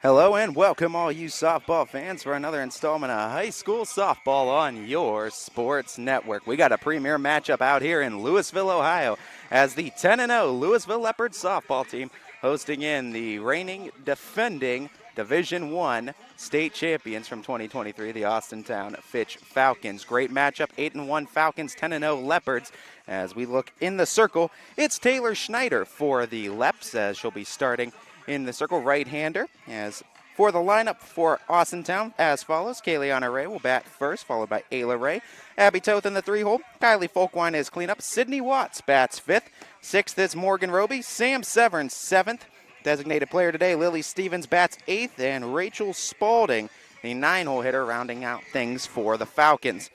Hello and welcome all you softball fans for another installment of high school softball on your sports network. We got a premier matchup out here in Louisville, Ohio as the 10-0 Louisville Leopards softball team hosting in the reigning defending Division I state champions from 2023, the Austintown Fitch Falcons. Great matchup, 8-1 Falcons, 10-0 Leopards. As we look in the circle, it's Taylor Schneider for the Leps as she'll be starting in the circle, right-hander. As for the lineup for Austintown, as follows: Kayliana Ray will bat first, followed by Ayla Ray. Abby Toth in the 3-hole. Kylie Folkwine is cleanup. Sydney Watts bats fifth. Sixth is Morgan Roby. Sam Severn seventh. Designated player today, Lily Stevens bats eighth, and Rachel Spalding, the 9-hole hitter, rounding out things for the Falcons.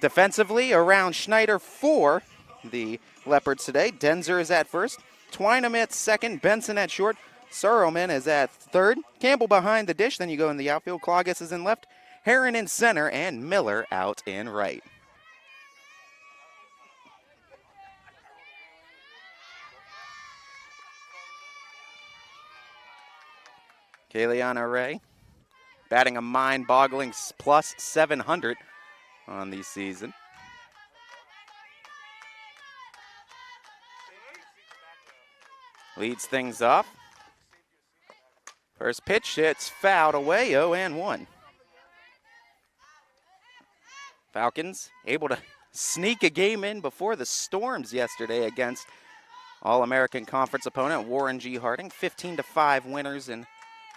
Defensively, around Schneider for the Leopards today. Denzer is at first. Twynham at second. Benson at short. Surroman is at third. Campbell behind the dish. Then you go in the outfield. Cloggis is in left. Heron in center. And Miller out in right. Kayliana Ray batting a mind-boggling plus 700 on the season. Leads things off. First pitch, it's fouled away, 0-1. Falcons able to sneak a game in before the Storms yesterday against All-American Conference opponent Warren G. Harding. 15-5 winners in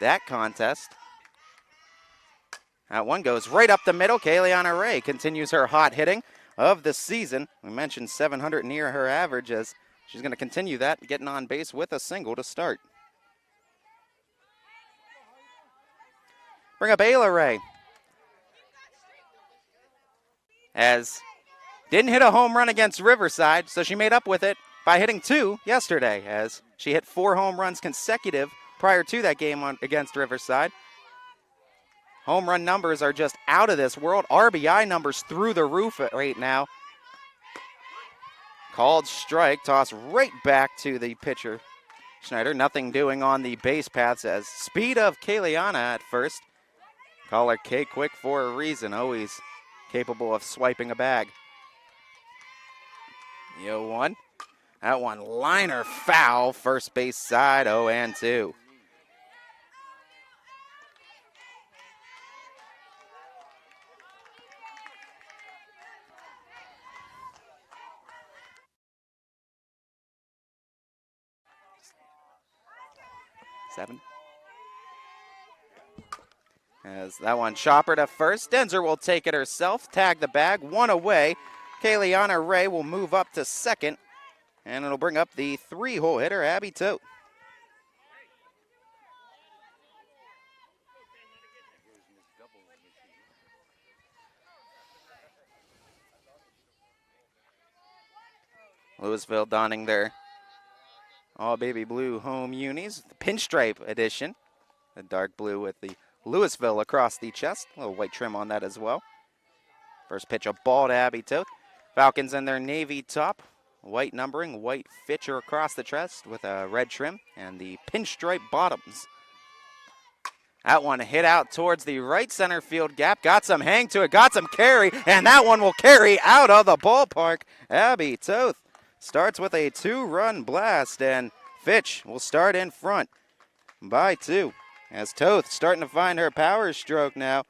that contest. That one goes right up the middle. Kayliana Ray continues her hot hitting of the season. We mentioned 700 near her average, as she's going to continue that, getting on base with a single to start. Bring up Ayla Ray. As didn't hit a home run against Riverside, so she made up with it by hitting 2 yesterday, as she hit 4 home runs consecutive prior to that game against Riverside. Home run numbers are just out of this world. RBI numbers through the roof right now. Called strike, toss right back to the pitcher, Schneider. Nothing doing on the base paths, as speed of Kayliana at first. Call her K-Quick for a reason, always capable of swiping a bag. The 0-1. That one liner foul, first base side, 0-2. Seven. As that one chopper to first. Denzer will take it herself, tag the bag, 1 away. Kayliana Ray will move up to second, and it'll bring up the 3-hole hitter, Abby Tote. Louisville donning their all baby blue home unis, the pinstripe edition, the dark blue with the Louisville across the chest, a little white trim on that as well. First pitch, a ball to Abby Toth. Falcons in their navy top, white numbering, white Fitcher across the chest with a red trim, and the pinstripe bottoms. That one hit out towards the right center field gap, got some hang to it, got some carry, and that one will carry out of the ballpark. Abby Toth starts with a 2-run blast, and Fitch will start in front by 2. As Toth starting to find her power stroke now.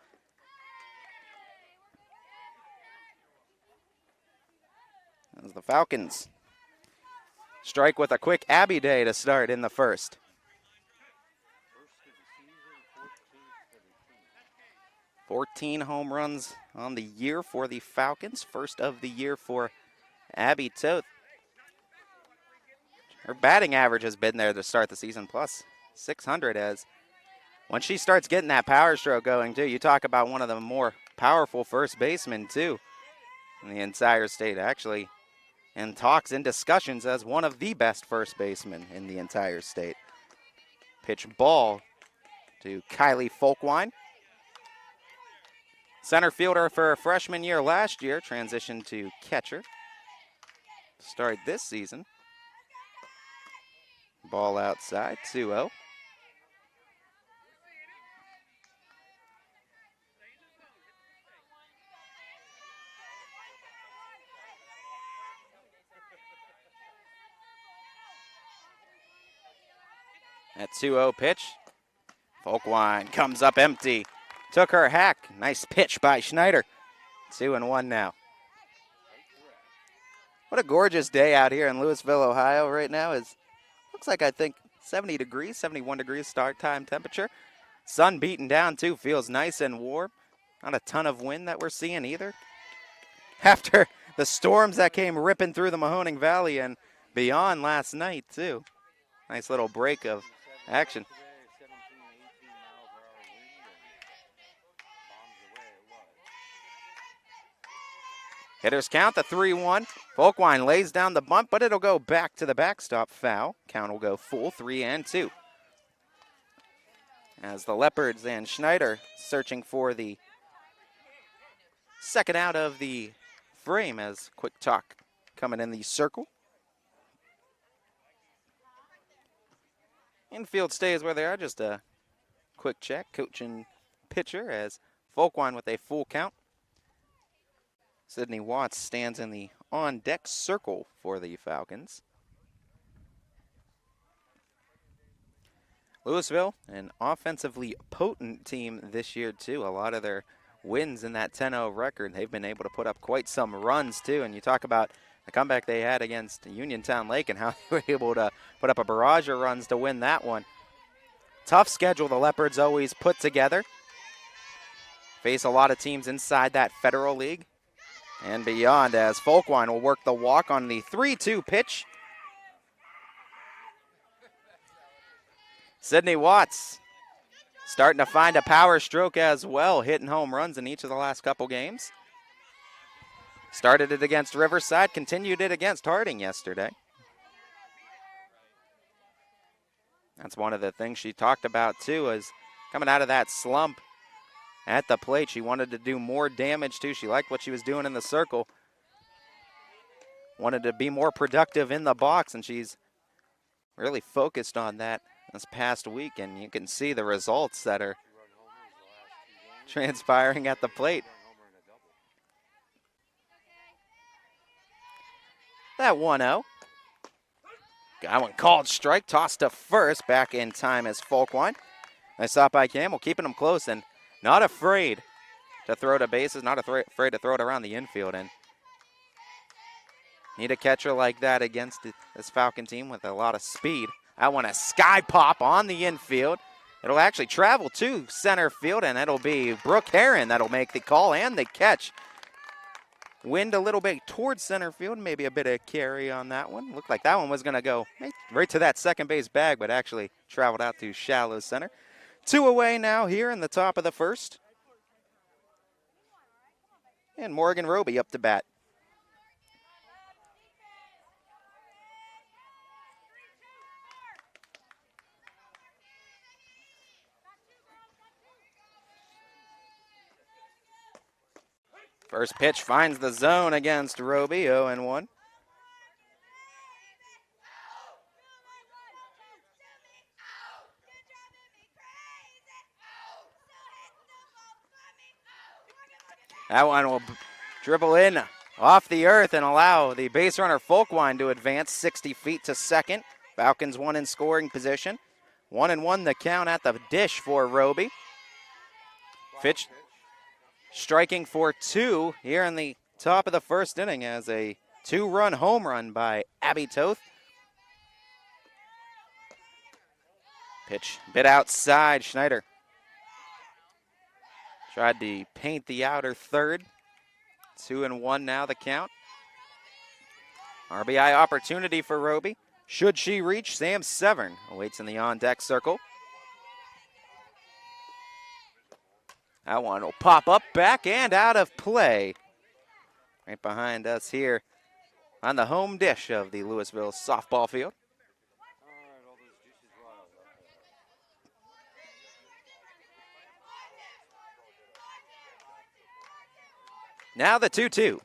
As the Falcons strike with a quick Abby Day to start in the first. "14 home runs on the year for the Falcons. First of the year for Abby Toth. Her batting average has been there to start the season, plus 600, as once she starts getting that power stroke going, too, you talk about one of the more powerful first basemen, too, in the entire state. Actually, in talks and discussions as one of the best first basemen in the entire state. Pitch ball to Kylie Folkwine. Center fielder for her freshman year last year, transitioned to catcher. Start this season. Ball outside, 2-0. That 2-0 pitch. Folkwine comes up empty. Took her hack. Nice pitch by Schneider. 2-1 now. What a gorgeous day out here in Louisville, Ohio right now. Looks like I think 70 degrees, 71 degrees start time temperature. Sun beating down too, feels nice and warm. Not a ton of wind that we're seeing either. After the storms that came ripping through the Mahoning Valley and beyond last night too. Nice little break of action. Hitters count the 3-1. Folkwine lays down the bunt, but it'll go back to the backstop. Foul. Count will go full, 3-2. As the Leopards and Schneider searching for the second out of the frame as Quick Talk coming in the circle. Infield stays where they are. Just a quick check. Coach and pitcher as Folkwine with a full count. Sydney Watts stands in the on-deck circle for the Falcons. Louisville, an offensively potent team this year, too. A lot of their wins in that 10-0 record, they've been able to put up quite some runs, too. And you talk about the comeback they had against Uniontown Lake and how they were able to put up a barrage of runs to win that one. Tough schedule the Leopards always put together. Face a lot of teams inside that Federal League and beyond, as Folkwine will work the walk on the 3-2 pitch. Sydney Watts starting to find a power stroke as well, hitting home runs in each of the last couple games. Started it against Riverside, continued it against Harding yesterday. That's one of the things she talked about too, is coming out of that slump at the plate. She wanted to do more damage too. She liked what she was doing in the circle. Wanted to be more productive in the box, and she's really focused on that this past week, and you can see the results that are transpiring at the plate. That 1-0. Got one called strike, tossed to first, back in time as Folkwine. Nice stop by Campbell, keeping them close and not afraid to throw to bases, not afraid to throw it around the infield. And need a catcher like that against this Falcon team with a lot of speed. I want a sky pop on the infield. It'll actually travel to center field, and it'll be Brooke Herron that'll make the call and the catch. Wind a little bit towards center field, maybe a bit of carry on that one. Looked like that one was going to go right to that second base bag, but actually traveled out to shallow center. 2 away now here in the top of the first. And Morgan Roby up to bat. First pitch finds the zone against Roby, 0-1. That one will dribble in off the earth and allow the base runner Folkwine to advance 60 feet to second. Falcons 1 in scoring position. 1-1 the count at the dish for Roby. Fitch striking for 2 here in the top of the first inning as a 2-run home run by Abby Toth. Pitch bit outside. Schneider tried to paint the outer third. 2-1 now the count. RBI opportunity for Roby. Should she reach, Sam Severn awaits in the on-deck circle. That one will pop up, back, and out of play. Right behind us here on the home dish of the Louisville softball field. Now the 2-2.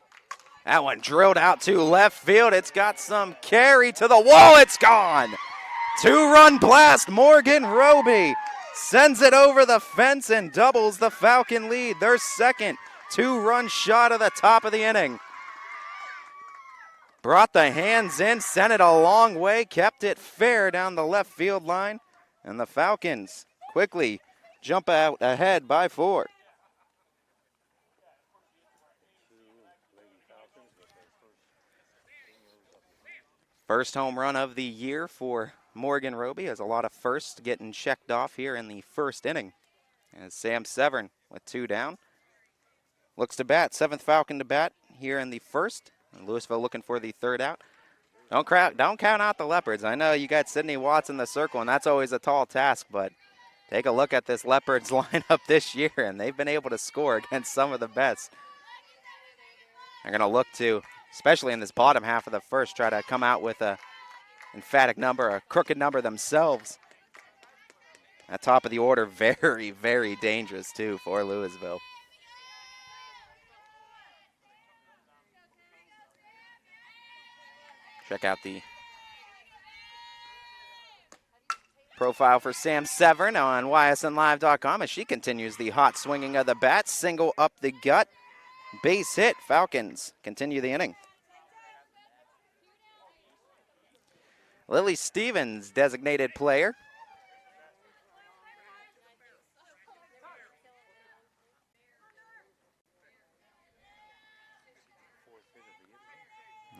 That one drilled out to left field. It's got some carry to the wall. It's gone. 2-run blast. Morgan Roby sends it over the fence and doubles the Falcon lead. Their second 2-run shot of the top of the inning. Brought the hands in, sent it a long way, kept it fair down the left field line. And the Falcons quickly jump out ahead by 4. First home run of the year for Morgan Roby, has a lot of firsts getting checked off here in the first inning. As Sam Severn with 2 down. Looks to bat, 7th Falcon to bat here in the first. And Louisville looking for the 3rd out. Don't count out the Leopards. I know you got Sydney Watts in the circle, and that's always a tall task, but take a look at this Leopards lineup this year, and they've been able to score against some of the best. They're going to look to, especially in this bottom half of the first, try to come out with a emphatic number, a crooked number themselves. At top of the order, very, very dangerous, too, for Louisville. Check out the profile for Sam Severn on ysnlive.com as she continues the hot swinging of the bat. Single up the gut. Base hit. Falcons continue the inning. Lily Stevens, designated player.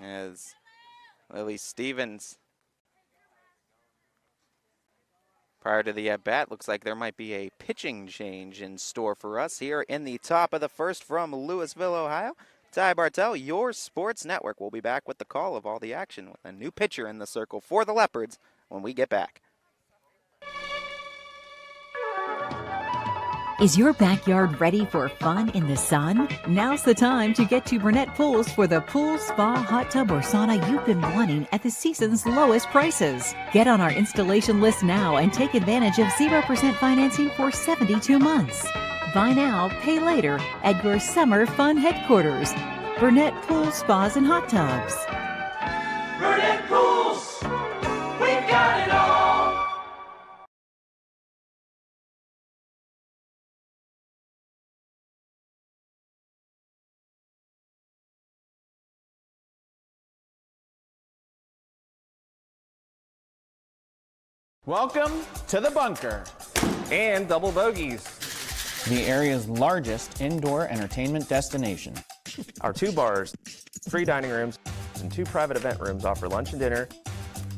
As Lily Stevens, prior to the at-bat, looks like there might be a pitching change in store for us here in the top of the first from Louisville, Ohio. Ty Bartell, your sports network, will be back with the call of all the action with a new pitcher in the circle for the Leopards when we get back. Is your backyard ready for fun in the sun? Now's the time to get to Burnett Pools for the pool, spa, hot tub, or sauna you've been wanting at the season's lowest prices. Get on our installation list now and take advantage of 0% financing for 72 months. Buy now, pay later at your summer fun headquarters. Burnett Pools, Spas, and Hot Tubs. Burnett Pools, we've got it all. Welcome to the bunker and double bogeys, the area's largest indoor entertainment destination. Our 2 bars, 3 dining rooms, and 2 private event rooms offer lunch and dinner,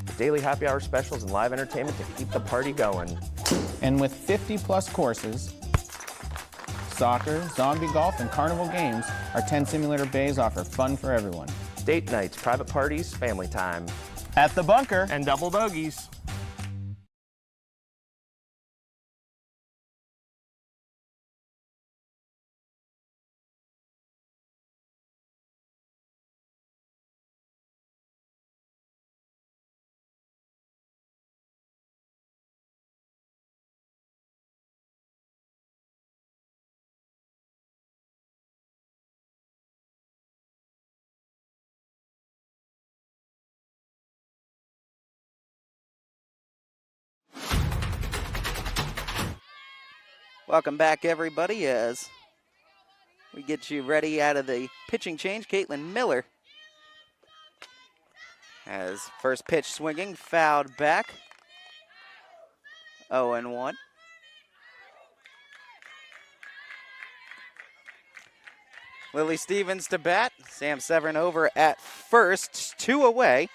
with daily happy hour specials and live entertainment to keep the party going. And with 50 plus courses, soccer, zombie golf, and carnival games, our 10 simulator bays offer fun for everyone. Date nights, private parties, family time. At the bunker and double bogeys. Welcome back, everybody, as we get you ready out of the pitching change. Caitlin Miller has first pitch swinging, fouled back. 0-1. Lily Stevens to bat. Sam Severn over at first, 2 away.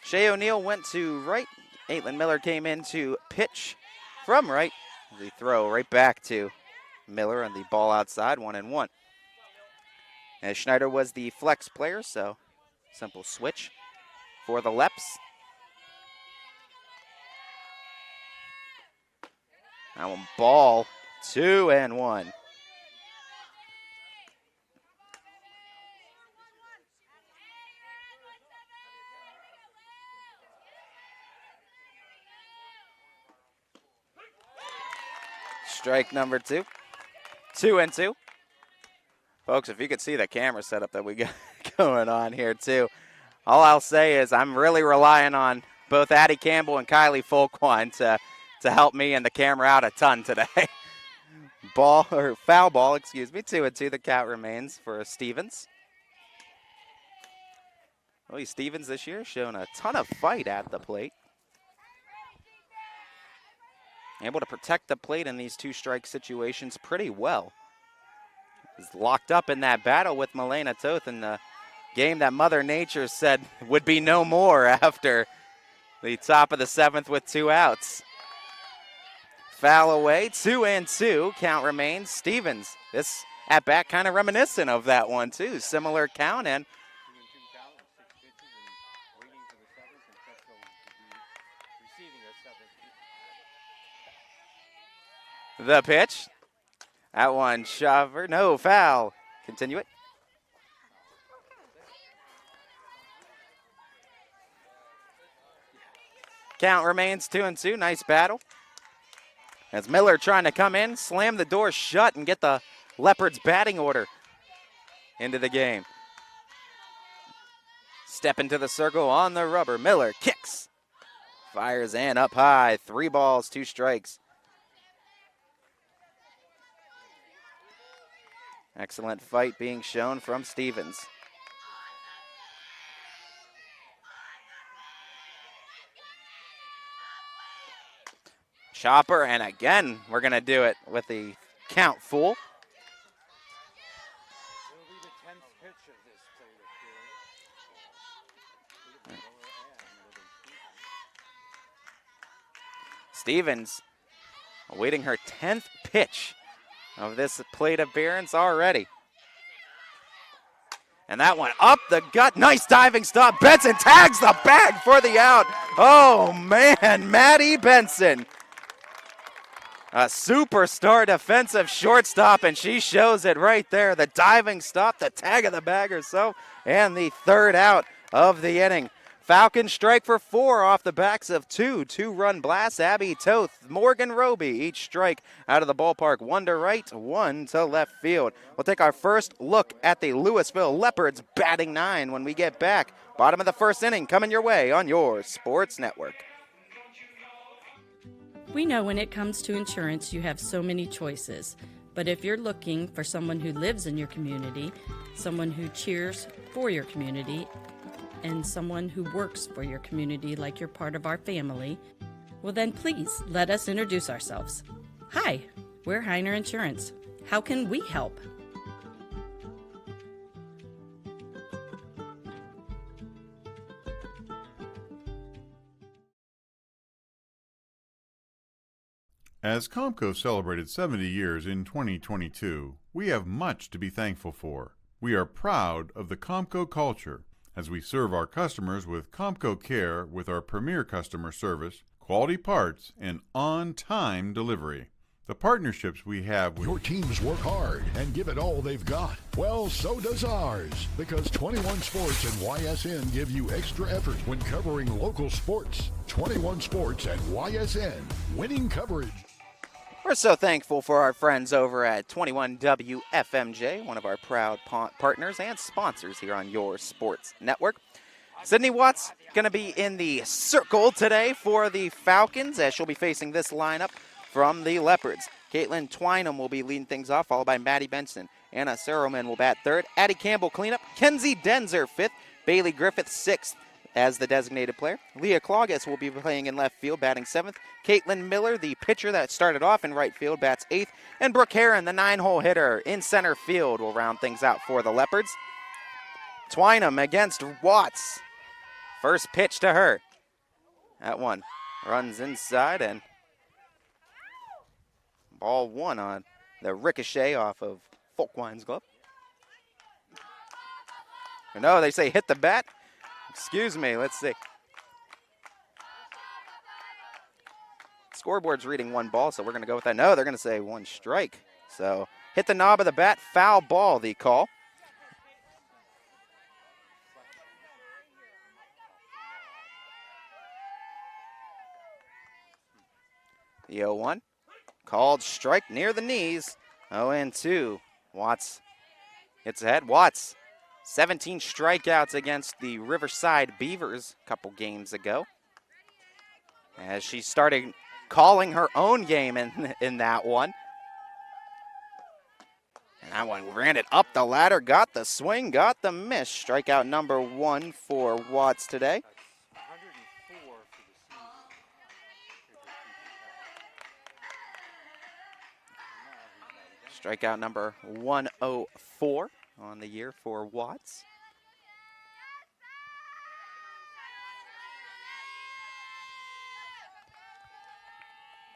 Shea O'Neill went to right. Caitlin Miller came in to pitch from right. The throw right back to Miller and the ball outside, 1-1. As Schneider was the flex player, so simple switch for the Leps. That one ball, 2-1. Strike number 2. 2-2. Folks, if you could see the camera setup that we got going on here, too. All I'll say is I'm really relying on both Addie Campbell and Kylie Folkwine to help me and the camera out a ton today. Foul ball, excuse me. 2-2. The count remains for Stevens. Well, Stevens this year showing a ton of fight at the plate. able to protect the plate in these 2-strike situations pretty well. Is locked up in that battle with Milena Toth in the game that Mother Nature said would be no more after the top of the 7th with 2 outs. Foul away, 2-2, count remains. Stevens, this at bat kind of reminiscent of that one too. Similar count, and the pitch. That one, Shaver, no, foul. Continue it. Count remains 2-2, nice battle. As Miller trying to come in, slam the door shut and get the Leopards batting order into the game. Step into the circle on the rubber. Miller kicks, fires and up high. 3 balls, 2 strikes. Excellent fight being shown from Stevens. Chopper, and again, we're going to do it with the count full. Stevens awaiting her 10th pitch of this plate appearance already. And that one up the gut. Nice diving stop. Benson tags the bag for the out. Oh, man, Maddie Benson. A superstar defensive shortstop, and she shows it right there. The diving stop, the tag of the bag herself, and the 3rd out of the inning. Falcons strike for 4 off the backs of 2 2-run blasts. Abby Toth, Morgan Roby, each strike out of the ballpark. 1 to right, 1 to left field. We'll take our first look at the Louisville Leopards batting 9 when we get back. Bottom of the 1st inning coming your way on your Sports Network. We know when it comes to insurance, you have so many choices. But if you're looking for someone who lives in your community, someone who cheers for your community, and someone who works for your community like you're part of our family, well then please let us introduce ourselves. Hi, we're Heiner Insurance. How can we help? As Comco celebrated 70 years in 2022, we have much to be thankful for. We are proud of the Comco culture as we serve our customers with Comco Care with our premier customer service, quality parts, and on-time delivery. The partnerships we have with your teams work hard and give it all they've got. Well, so does ours, because 21 Sports and YSN give you extra effort when covering local sports. 21 Sports and YSN, winning coverage. We're so thankful for our friends over at 21WFMJ, one of our proud partners and sponsors here on your Sports Network. Sydney Watts going to be in the circle today for the Falcons, as she'll be facing this lineup from the Leopards. Caitlin Twynham will be leading things off, followed by Maddie Benson. Anna Serrelman will bat 3rd. Addie Campbell cleanup. Kenzie Denzer 5th. Bailey Griffith 6th. As the designated player. Leah Clogus will be playing in left field, batting 7th. Caitlin Miller, the pitcher that started off in right field, bats 8th. And Brooke Heron, the 9-hole hitter in center field, will round things out for the Leopards. Twynham against Watts. First pitch to her. That one runs inside, and ball 1 on the ricochet off of Folkwine's glove. No, they say hit the bat. Excuse me, let's see. Scoreboard's reading 1 ball, so we're going to go with that. No, they're going to say 1 strike. So hit the knob of the bat, foul ball, the call. The 0-1. Called strike near the knees. 0-2. Watts hits ahead. Watts. 17 strikeouts against the Riverside Beavers a couple games ago. As she started calling her own game in that one. And that one ran it up the ladder, got the swing, got the miss. Strikeout number 1 for Watts today. Strikeout number 104 on the year for Watts.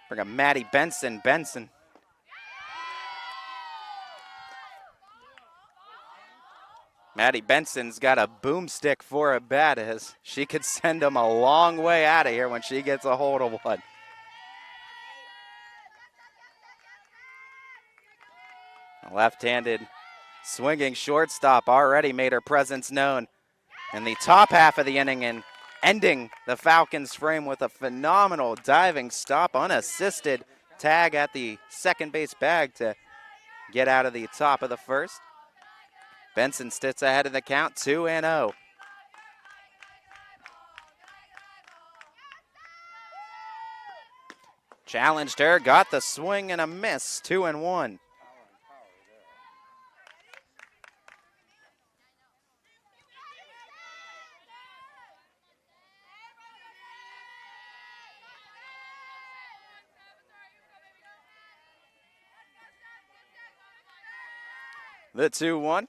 Bring up Maddie Benson. Maddie Benson's got a boomstick for a bat as she could send him a long way out of here when she gets a hold of one. A left-handed swinging shortstop already made her presence known in the top half of the inning and ending the Falcons' frame with a phenomenal diving stop, unassisted tag at the second base bag to get out of the top of the first. Benson sits ahead of the count, 2-0. Challenged her, got the swing and a miss, 2-1. The 2-1.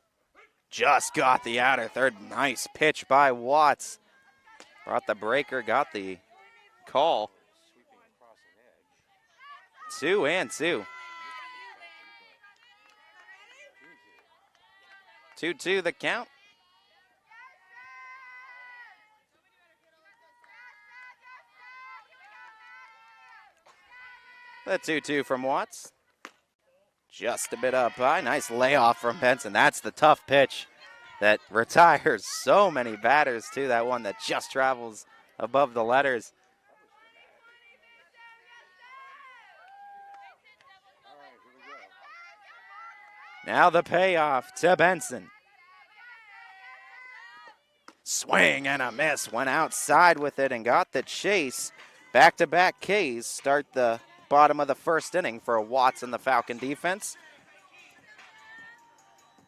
Just got the outer third. Nice pitch by Watts. Brought the breaker, got the call. 2-2. 2-2 the count. The 2-2 from Watts. Just a bit up high. Nice layoff from Benson. That's the tough pitch that retires so many batters too. That one that just travels above the letters. Now the payoff to Benson. Swing and a miss. Went outside with it and got the chase. Back-to-back Ks start the bottom of the first inning for Watts and the Falcon defense.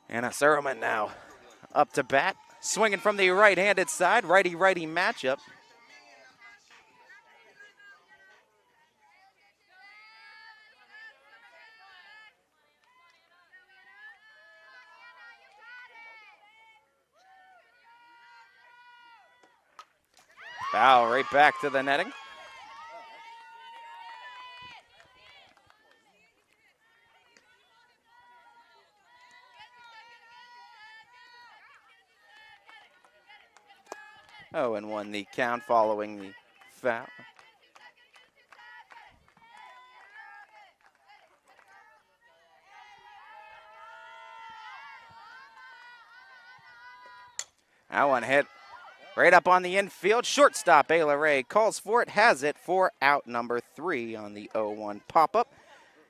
Anna Serleman now up to bat, swinging from the right-handed side, righty-righty matchup. Foul right back to the netting. Oh, and 1 the count following the foul. That one hit right up on the infield. Shortstop Ayla Ray calls for it, has it for out number 3 on the 0-1 pop-up.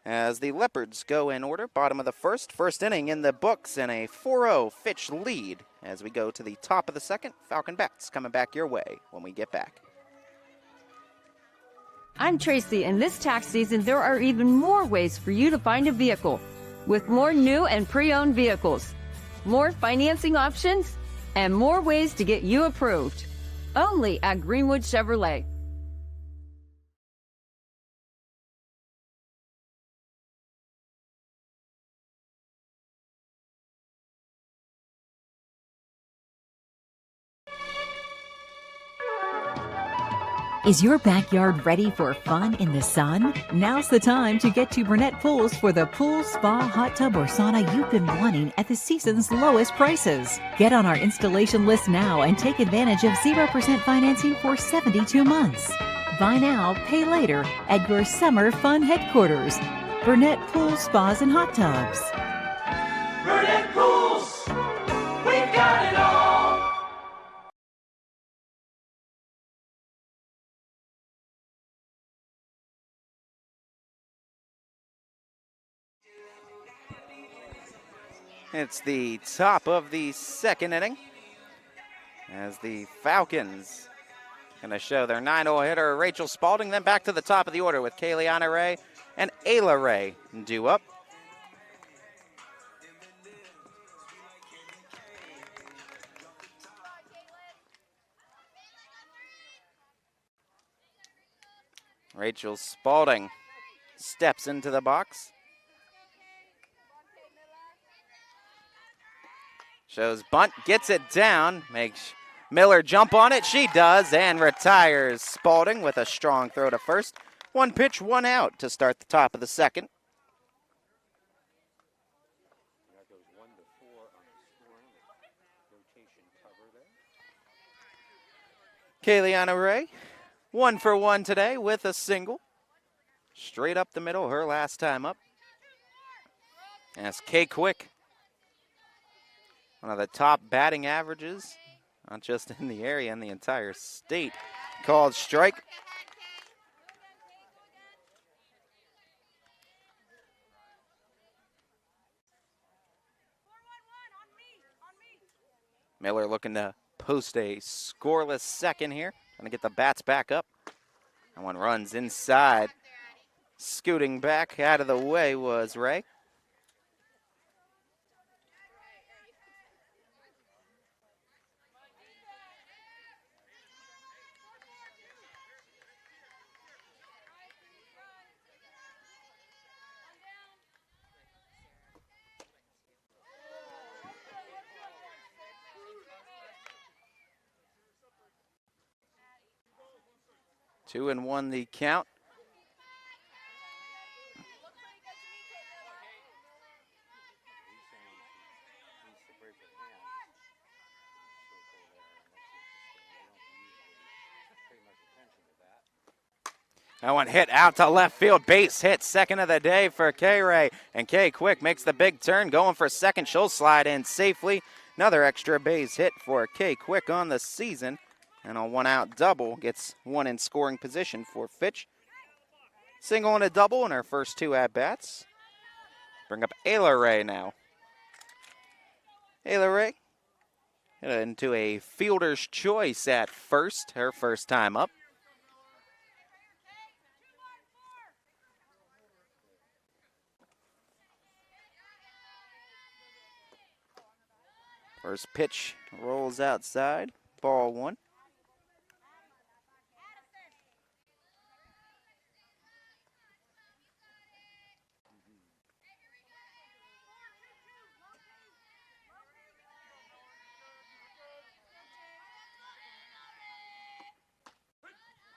As the Leopards go in order, bottom of the first inning in the books, and a 4-0 Fitch lead as we go to the top of the second. Falcon bats coming back your way when we get back. I'm Tracy, and this tax season there are even more ways for you to find a vehicle, with more new and pre-owned vehicles, more financing options, and more ways to get you approved. Only at Greenwood Chevrolet. Is your backyard ready for fun in the sun? Now's the time to get to Burnett Pools for the pool, spa, hot tub, or sauna you've been wanting at the season's lowest prices. Get on our installation list now and take advantage of 0% financing for 72 months. Buy now, pay later at your summer fun headquarters. Burnett Pools, Spas, and Hot Tubs. Burnett Pools, we've got it all. It's the top of the second inning as the Falcons going to show their 9-hole hitter, Rachel Spalding. Then back to the top of the order with Kayleana Ray and Ayla Ray due up. Rachel Spalding steps into the box. Shows bunt, gets it down, makes Miller jump on it. She does, and retires Spalding with a strong throw to first. 1 pitch, 1 out to start the top of the second. Kayliana Ray, 1 for 1 today with a single. Straight up the middle, her last time up. That's Kay Quick. One of the top batting averages, not just in the area, in the entire state. Called strike. Miller looking to post a scoreless second here. Trying to get the bats back up. That one runs inside. Scooting back out of the way was Ray. Two and one the count. That one hit out to left field, base hit, second of the day for K-Ray. And Kay Quick makes the big turn, going for second. She'll slide in safely. Another extra base hit for Kay Quick on the season. And a one-out double gets one in scoring position for Fitch. Single and a double in her first two at-bats. Bring up Ayla Ray now. Ayla Ray into a fielder's choice at first, her first time up. First pitch rolls outside, ball one.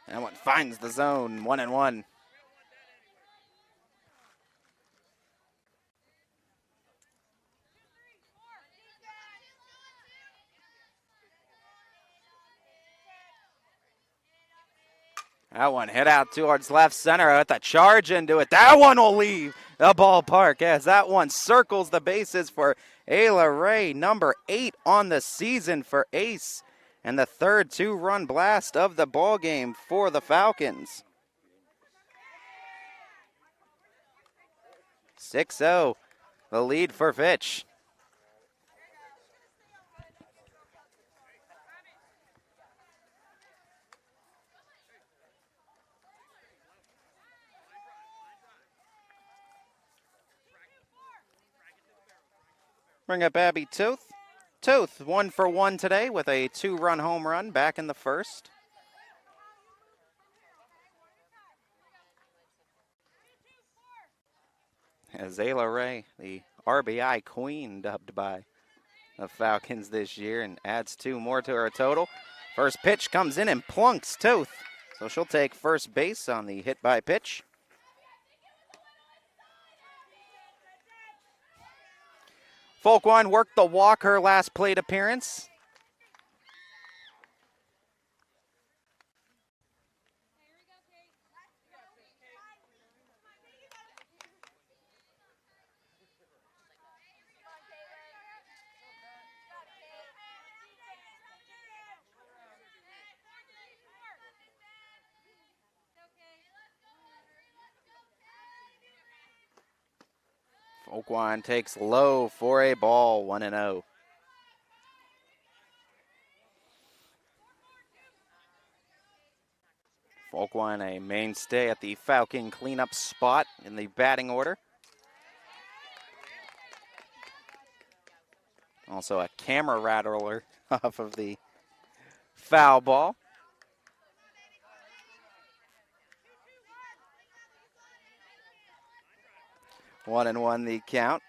That one finds the zone, 1-1. That one hit out towards left center with a charge into it. That one will leave the ballpark as that one circles the bases for Ayla Ray, number 8 on the season for Ace, and the third two-run blast of the ball game for the Falcons. 6-0, the lead for Fitch. Bring up Abby Toth. Toth, 1 for 1 today with a 2-run home run back in the first. As Ayla Ray, the RBI queen dubbed by the Falcons this year, and adds 2 more to her total. First pitch comes in and plunks Toth, so she'll take first base on the hit by pitch. Folkwine worked the walk her last plate appearance. Folkwine takes low for a ball, 1-0. Folkwine, a mainstay at the Falcon cleanup spot in the batting order. Also a camera rattler off of the foul ball. One and one the count.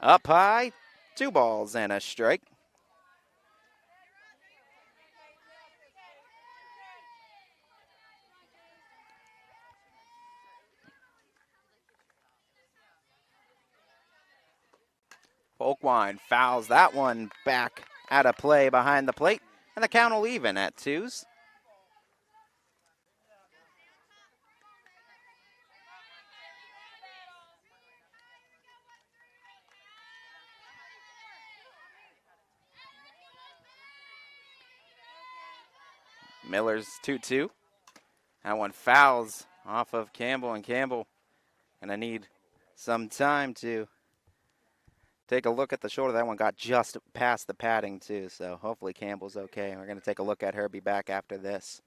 Up high, 2 balls and a strike. Folkwine fouls that one back out of play behind the plate, and the count will even at 2s. Miller's 2-2. That one fouls off of Campbell, and Campbell gonna need some time to take a look at the shoulder. That one got just past the padding too, so hopefully Campbell's okay. We're gonna take a look at her, be back after this.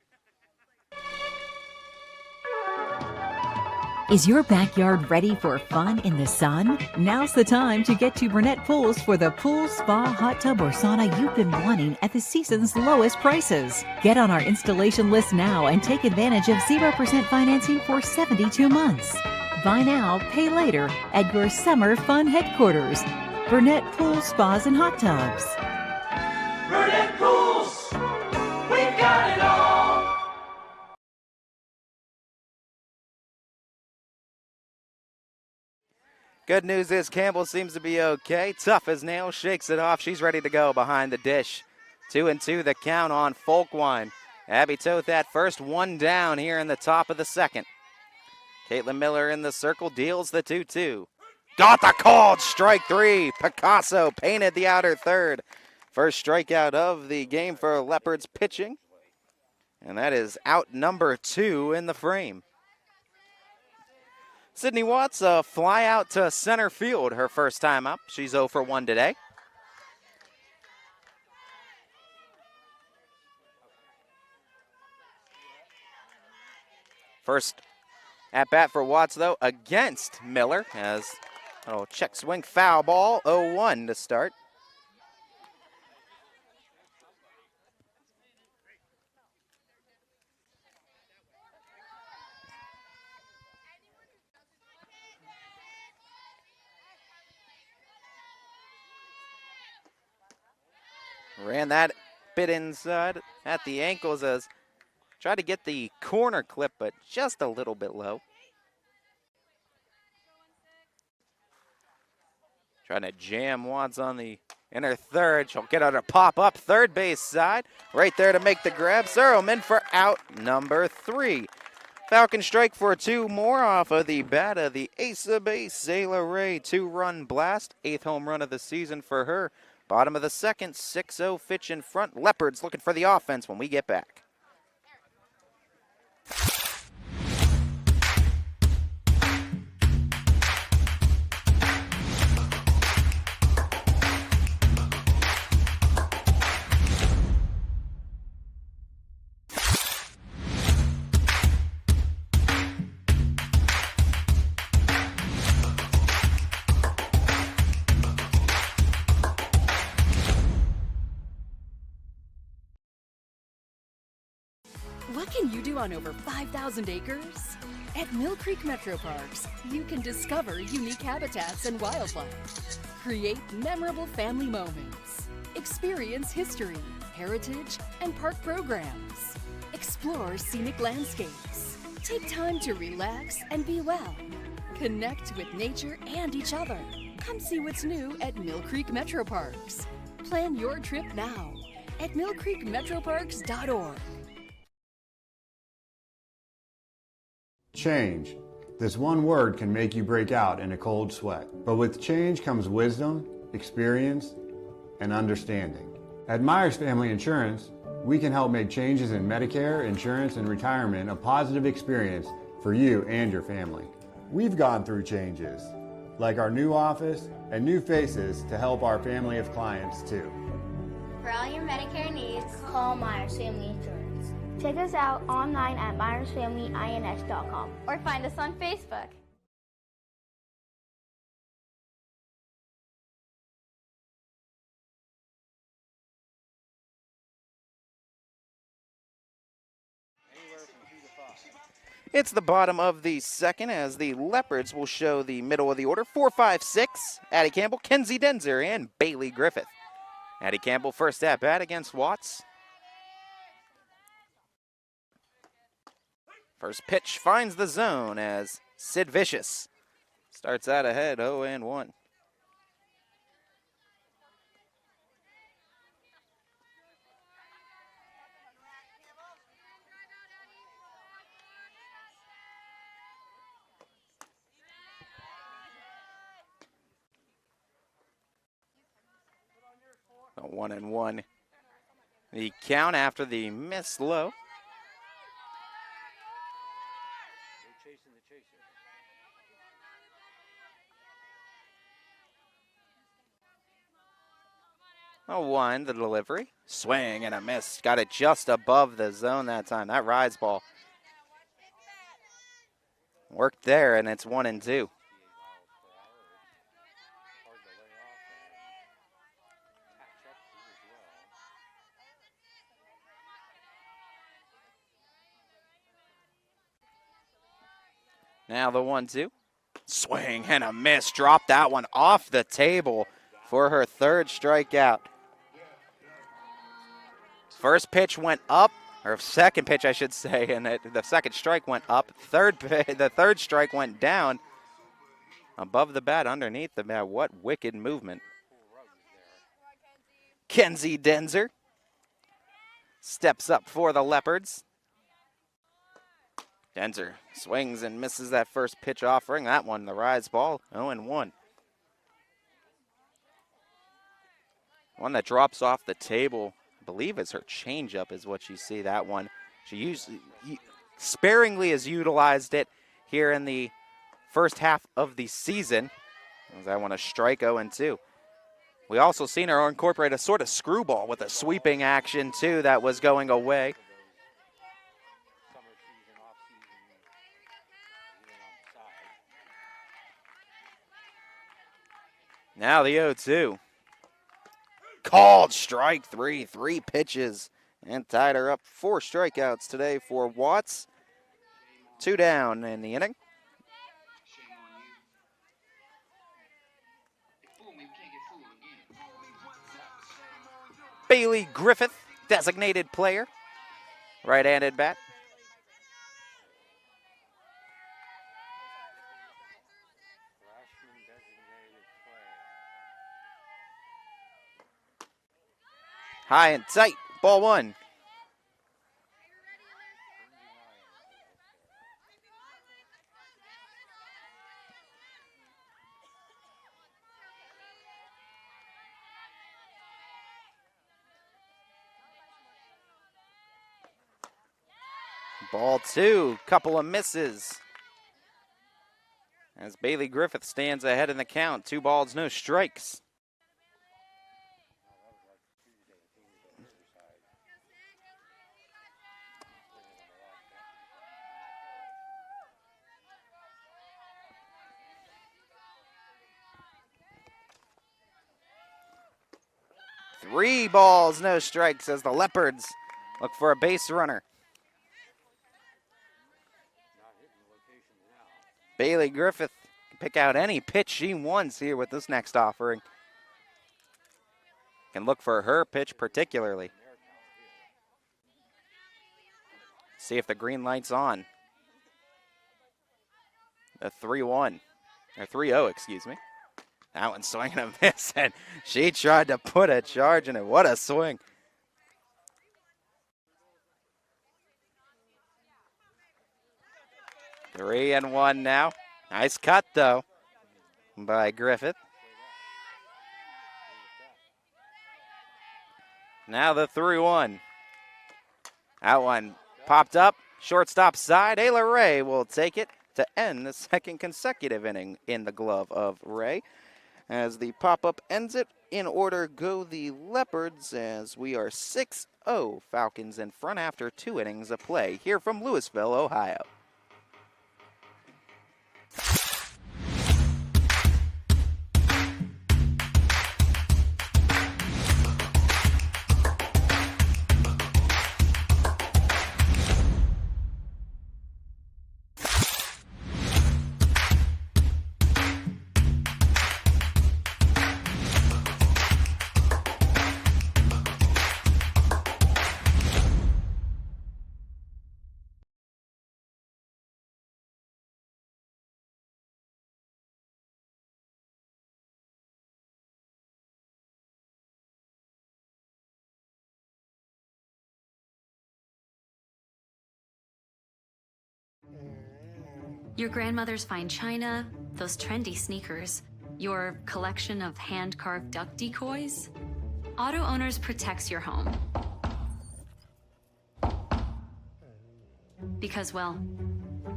Is your backyard ready for fun in the sun? Now's the time to get to Burnett Pools for the pool, spa, hot tub, or sauna you've been wanting at the season's lowest prices. Get on our installation list now and take advantage of 0% financing for 72 months. Buy now, pay later at your summer fun headquarters. Burnett Pools, Spas, and Hot Tubs. Burnett Pools, we've got it all. Good news is Campbell seems to be okay. Tough as nails, shakes it off. She's ready to go behind the dish. 2-2 the count on Folkwine. Abby Toth at first, 1 down here in the top of the second. Caitlin Miller in the circle deals the 2-2. Got the called strike 3. Picasso painted the outer third. First strikeout of the game for Leopards pitching. And that is out number 2 in the frame. Sydney Watts, a fly out to center field her first time up. She's 0 for 1 today. First at bat for Watts, though, against Miller, as check swing foul ball, 0-1 to start. Ran that bit inside at the ankles as tried to get the corner clip, but just a little bit low. Trying to jam Watts on the inner third. She'll get her to pop up third base side. Right there to make the grab. Surroman for out number 3. Falcon strike for 2 more off of the bat of the ace of base, Sailor Ray. 2-run blast. 8th home run of the season for her. Bottom of the second, 6-0 Fitch in front. Leopards looking for the offense when we get back. What can you do on over 5,000 acres? At Mill Creek Metro Parks, you can discover unique habitats and wildlife, create memorable family moments, experience history, heritage, and park programs, explore scenic landscapes, take time to relax and be well, connect with nature and each other. Come see what's new at Mill Creek Metro Parks. Plan your trip now at millcreekmetroparks.org. Change. This one word can make you break out in a cold sweat. But with change comes wisdom, experience, and understanding. At Myers Family Insurance, we can help make changes in Medicare, insurance, and retirement a positive experience for you and your family. We've gone through changes, like our new office and new faces to help our family of clients too. For all your Medicare needs, call Myers Family Insurance. Check us out online at myersfamilyins.com or find us on Facebook. It's the bottom of the second as the Leopards will show the middle of the order. 4, 5, 6. Addie Campbell, Kenzie Denzer, and Bailey Griffith. Addie Campbell first at bat against Watts. First pitch finds the zone as Sid Vicious starts out ahead 0-1. A 1-1. The count after the miss low. A 1, the delivery. Swing and a miss. Got it just above the zone that time. That rise ball worked there, and it's 1-2. Now the 1-2. Swing and a miss. Dropped that one off the table for her third strikeout. First pitch went up, or second pitch I should say, and the second strike went up. The third strike went down. Above the bat, underneath the bat. What wicked movement. Kenzie Denzer steps up for the Leopards. Denzer swings and misses that first pitch offering. That one, the rise ball, 0-1. One that drops off the table, I believe it's her changeup is what you see, that one. She usually sparingly has utilized it here in the first half of the season. That one a strike, 0-2. We also seen her incorporate a sort of screwball with a sweeping action too that was going away. Now the 0-2. Called strike 3, 3 pitches, and tied her up. 4 strikeouts today for Watts. 2 down in the inning. Bailey Griffith, designated player, right-handed bat. High and tight, ball 1. Ball 2, couple of misses. As Bailey Griffith stands ahead in the count, 2 balls, no strikes. Three balls, no strikes as the Leopards look for a base runner. Bailey Griffith can pick out any pitch she wants here with this next offering. Can look for her pitch particularly. See if the green light's on. The 3-1, or 3-0, excuse me. That one swinging a miss, and she tried to put a charge in it. What a swing. Three and 1 now. Nice cut, though, by Griffith. Now the 3-1. That one popped up. Shortstop side. Ayla Ray will take it to end the second consecutive inning in the glove of Ray. As the pop-up ends it, in order go the Leopards as we are 6-0 Falcons in front after 2 innings of play here from Louisville, Ohio. Your grandmother's fine china, those trendy sneakers, your collection of hand-carved duck decoys. Auto Owners protects your home. Because, well,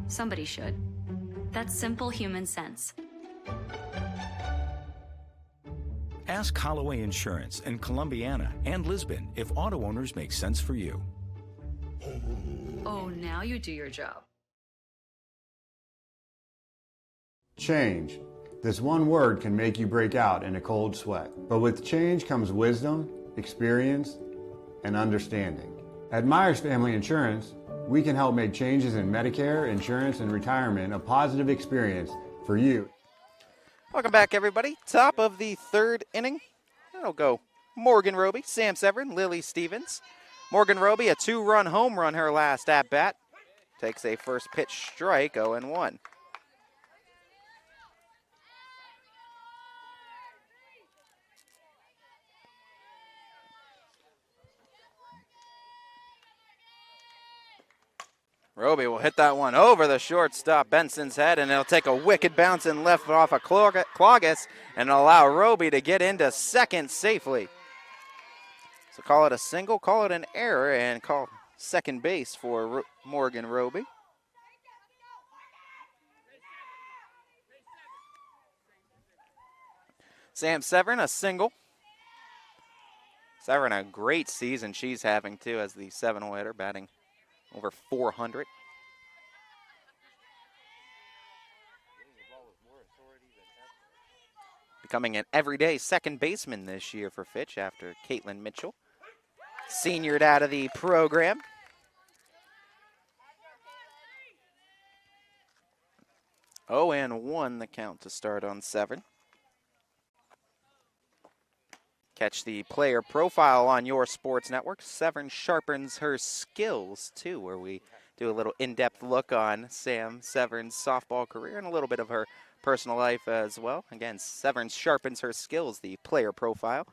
somebody should. That's simple human sense. Ask Holloway Insurance in Columbiana and Lisbon if Auto Owners make sense for you. Oh, now you do your job. Change. This one word can make you break out in a cold sweat. But with change comes wisdom, experience, and understanding. At Myers Family Insurance, we can help make changes in Medicare, insurance, and retirement a positive experience for you. Welcome back, everybody. Top of the third inning. It'll go Morgan Roby, Sam Severin, Lily Stevens. Morgan Roby, a 2-run home run her last at-bat. Takes a first pitch strike, 0-1. Roby will hit that one over the shortstop Benson's head, and it'll take a wicked bounce and left off of Clogus and allow Roby to get into second safely. So call it a single, call it an error, and call second base for Morgan Roby. Sam Severin, a single. Severin, a great season she's having, too, as the 7-hole hitter, batting over 400. Becoming an everyday second baseman this year for Fitch after Caitlin Mitchell seniored out of the program. Oh, and 1 the count to start on Severin. Catch the player profile on your sports network. Severin sharpens her skills, too, where we do a little in-depth look on Sam Severin's softball career and a little bit of her personal life as well. Again, Severin sharpens her skills, the player profile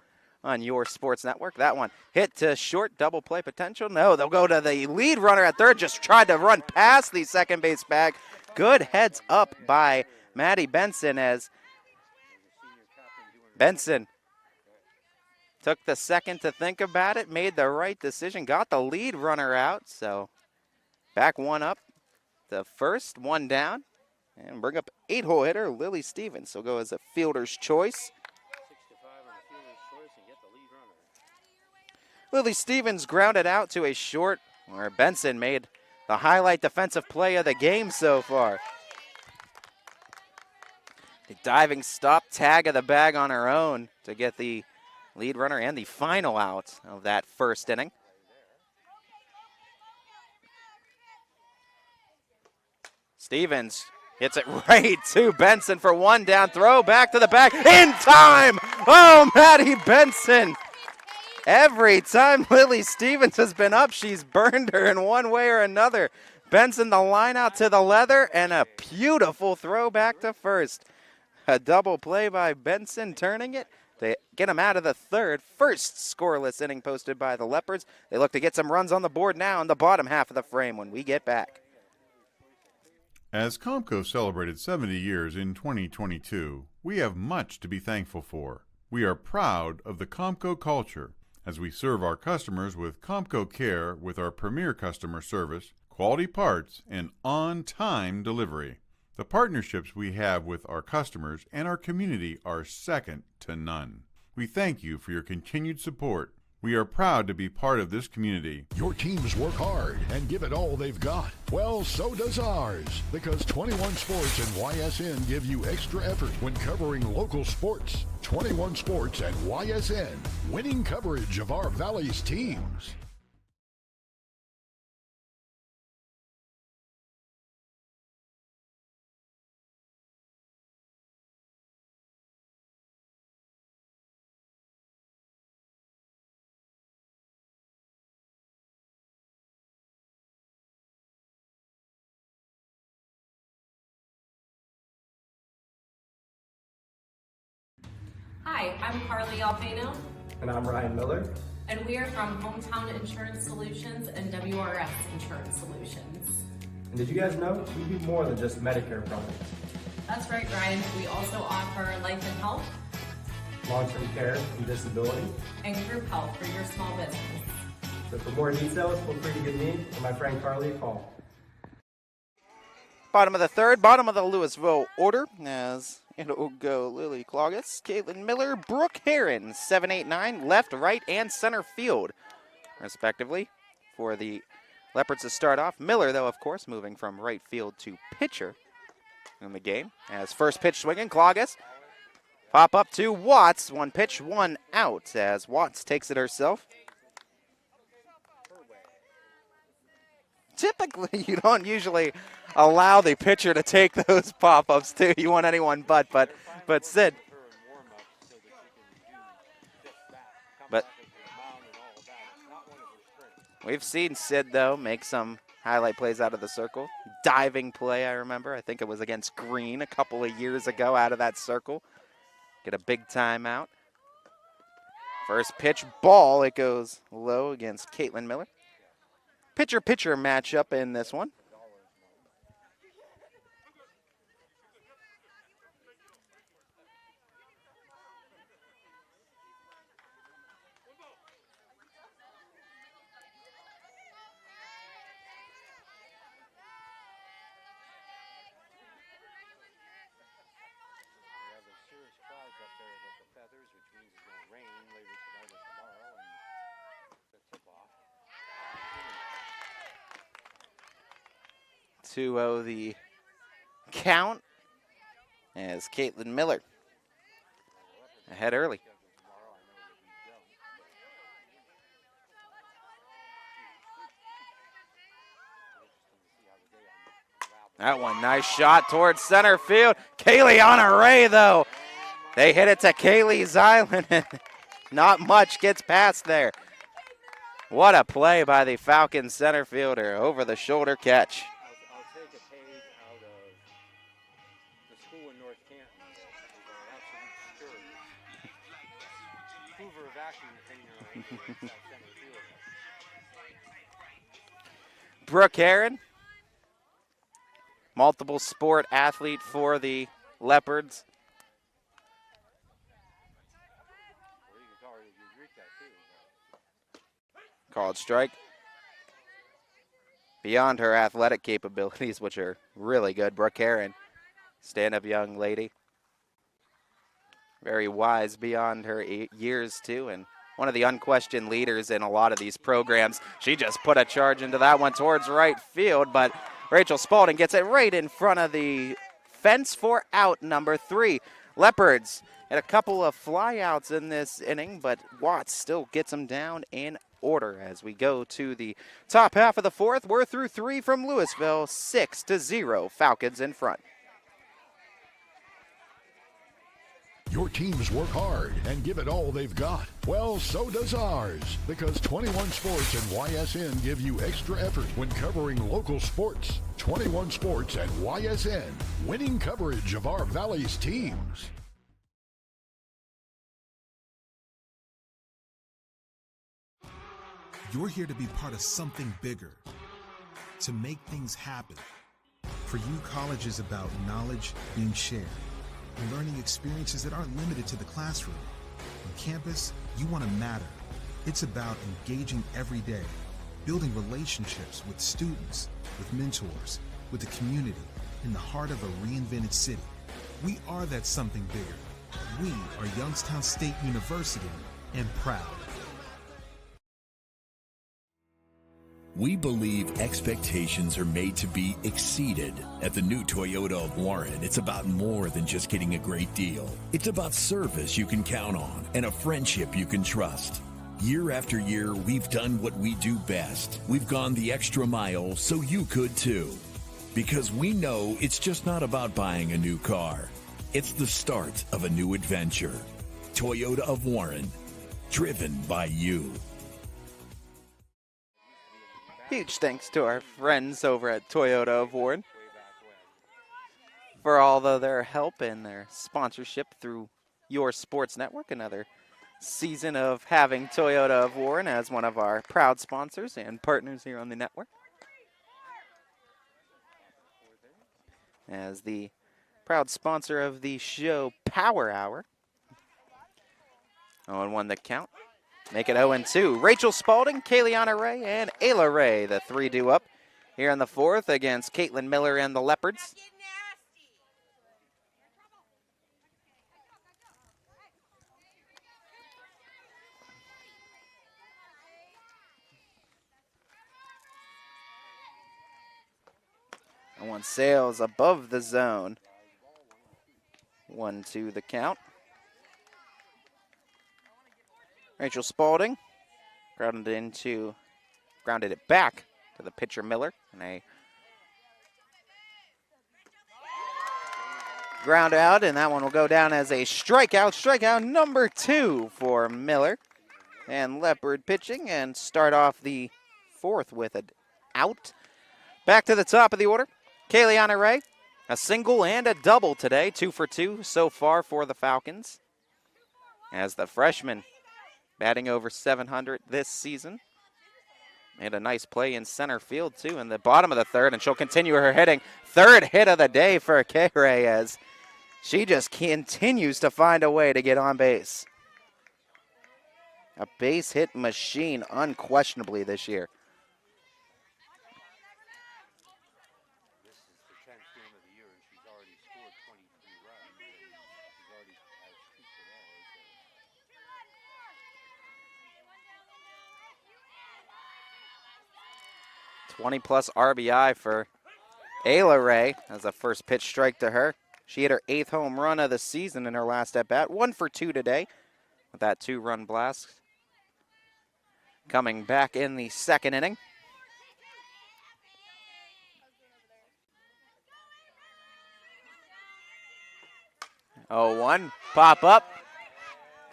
on your sports network. That one hit to short, double play potential. No, they'll go to the lead runner at third, just tried to run past the second base bag. Good heads up by Maddie Benson as Benson took the second to think about it, made the right decision, got the lead runner out. So back 1 up, the first 1 down, and bring up 8-hole hitter Lily Stevens. So go as a fielder's choice. Lily Stevens grounded out to a short, where Benson made the highlight defensive play of the game so far. The diving stop, tag of the bag on her own to get the lead runner and the final out of that first inning. Stevens hits it right to Benson for 1 down. Throw back to the bag in time. Oh, Maddie Benson. Every time Lily Stevens has been up, she's burned her in one way or another. Benson the line out to the leather and a beautiful throw back to first. A double play by Benson turning it. They get him out of the third. First scoreless inning posted by the Leopards. They look to get some runs on the board now in the bottom half of the frame when we get back. As Comco celebrated 70 years in 2022, we have much to be thankful for. We are proud of the Comco culture as we serve our customers with Comco Care with our premier customer service, quality parts, and on-time delivery. The partnerships we have with our customers and our community are second to none. We thank you for your continued support. We are proud to be part of this community. Your teams work hard and give it all they've got. Well, so does ours, because 21 Sports and YSN give you extra effort when covering local sports. 21 Sports and YSN, winning coverage of our Valley's teams. Hi, I'm Carly Alpino. And I'm Ryan Miller. And we are from Hometown Insurance Solutions and WRS Insurance Solutions. And did you guys know we do more than just Medicare products? That's right, Ryan. We also offer life and health Long-term care and disability. and group health for your small business. So for more details, feel free to give me or my friend Carly a call. Bottom of the third, bottom of the Louisville order, as it'll go Lily Cloggis, Caitlin Miller, Brooke Heron, 7, 8, 9, left, right, and center field, respectively, for the Leopards to start off. Miller, though, of course, moving from right field to pitcher in the game. As first pitch swinging, Cloggis. Pop up to Watts, 1 pitch, 1 out, as Watts takes it herself. Typically, you don't usually allow the pitcher to take those pop-ups, too. You want anyone but Sid. But we've seen Sid, though, make some highlight plays out of the circle. Diving play, I remember. I think it was against Green a couple of years ago out of that circle. Get a big timeout. First pitch, ball. It goes low against Caitlin Miller. Pitcher-pitcher matchup in this one. To 2-0 the count as Caitlin Miller ahead early. That one, nice shot towards center field. Kaylee on a ray, though. They hit it to Kaylee's Island, and not much gets past there. What a play by the Falcons center fielder, over the shoulder catch. Brooke Heron, multiple sport athlete for the Leopards. Called strike. Beyond her athletic capabilities, which are really good, Brooke Heron, stand-up young lady. Very wise beyond her years, too, and one of the unquestioned leaders in a lot of these programs. She just put a charge into that one towards right field, but Rachel Spalding gets it right in front of the fence for out number 3. Leopards had a couple of flyouts in this inning, but Watts still gets them down in order as we go to the top half of the fourth. We're through 3 from Louisville, 6-0, Falcons in front. Your teams work hard and give it all they've got. Well, so does ours, because 21 Sports and YSN give you extra effort when covering local sports. 21 Sports and YSN, winning coverage of our Valley's teams. You're here to be part of something bigger, to make things happen. For you, college is about knowledge being shared and learning experiences that aren't limited to the classroom. On campus, you want to matter. It's about engaging every day, building relationships with students, with mentors, with the community, in the heart of a reinvented city. We are that something bigger. We are Youngstown State University, and proud. We believe expectations are made to be exceeded. At the new Toyota of Warren, it's about more than just getting a great deal. It's about service you can count on and a friendship you can trust. Year after year, we've done what we do best. We've gone the extra mile so you could too. Because we know it's just not about buying a new car. It's the start of a new adventure. Toyota of Warren, driven by you. Huge thanks to our friends over at Toyota of Warren for all of their help and their sponsorship through your sports network. Another season of having Toyota of Warren as one of our proud sponsors and partners here on the network. as the proud sponsor of the show Power Hour. 0-1 the count. Make it 0-2. Rachel Spalding, Kayliana Ray, and Ayla Ray, the three due up here in the fourth against Caitlin Miller and the Leopards. And one sails above the zone. 1-2 the count. Rachel Spalding grounded it back to the pitcher Miller. And a ground out, and that one will go down as a strikeout. Strikeout number 2 for Miller. And Leopard pitching and start off the fourth with an out. Back to the top of the order. Kayliana Ray, a single and a double today. 2 for 2 so far for the Falcons. As the freshman batting over 700 this season. Made a nice play in center field, too, in the bottom of the third, and she'll continue her hitting. Third hit of the day for K-Ray as she just continues to find a way to get on base. A base hit machine, unquestionably, this year. This is the 10th game of the year, and she's already scored 23 runs. She's already has 2 today. 20-plus RBI for Ayla Ray as a first pitch strike to her. She hit her 8th home run of the season in her last at-bat. 1 for 2 today with that 2-run blast. Coming back in the second inning. Oh, 1 pop up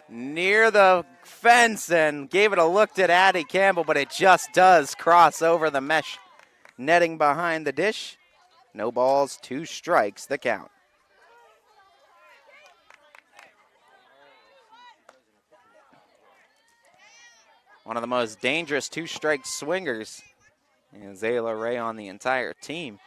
near the fence and gave it a look at Addie Campbell, but it just does cross over the mesh netting behind the dish. No balls, 2 strikes, the count. One of the most dangerous 2-strike swingers is Ayla Ray on the entire team.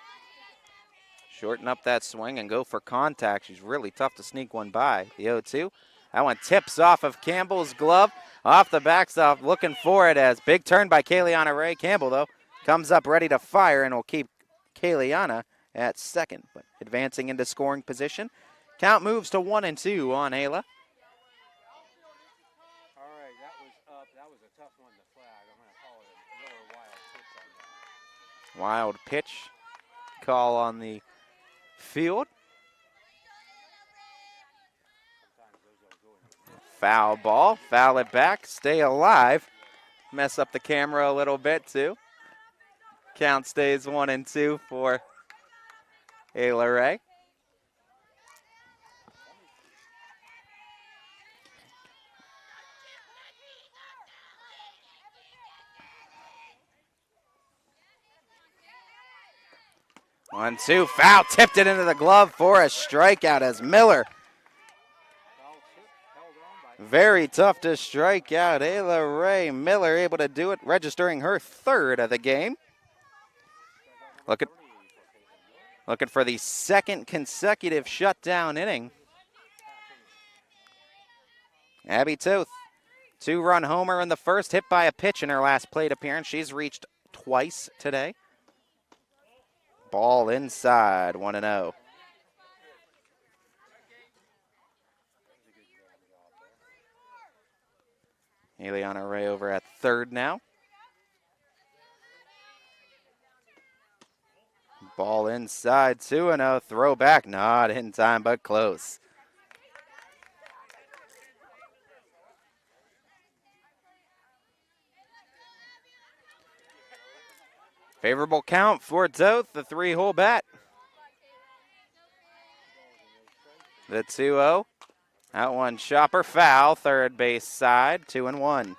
Shorten up that swing and go for contact. She's really tough to sneak one by. The 0-2. That one tips off of Campbell's glove. Off the backstop, looking for it as big turn by Kayliana Ray. Campbell, though, comes up ready to fire and will keep Kayliana at second. But advancing into scoring position. Count moves to 1-2 on Ayla. All right, that was up. That was a tough one to flag. I'm going to call it a lower wild pitch on that. Wild pitch call on the field. Foul ball, foul it back, stay alive. Mess up the camera a little bit too. Count stays 1-2 for Ayla Ray. One, two, foul, tipped it into the glove for a strikeout as Miller. Very tough to strike out Ayla Ray. Miller able to do it, registering her 3rd of the game. Looking for the 2nd consecutive shutdown inning. Abby Toth, 2-run homer in the first, hit by a pitch in her last plate appearance. She's reached twice today. Ball inside, 1-0. Kayliana Ray over at 3rd now. Ball inside, 2-0. Throw back, not in time, but close. Favorable count for Toth, the 3-hole bat. The 2-0. That one chopper foul, third base side, 2-1.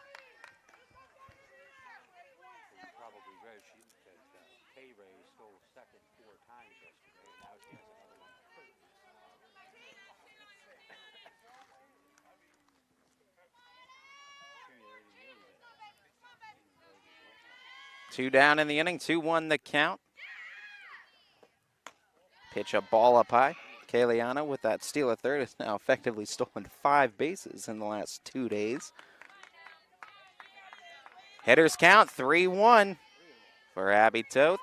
Two down in the inning, 2-1 the count. Pitch a ball up high. Kaliana with that steal at third has now effectively stolen 5 bases in the last 2 days. Hitters count 3-1 for Abby Toth.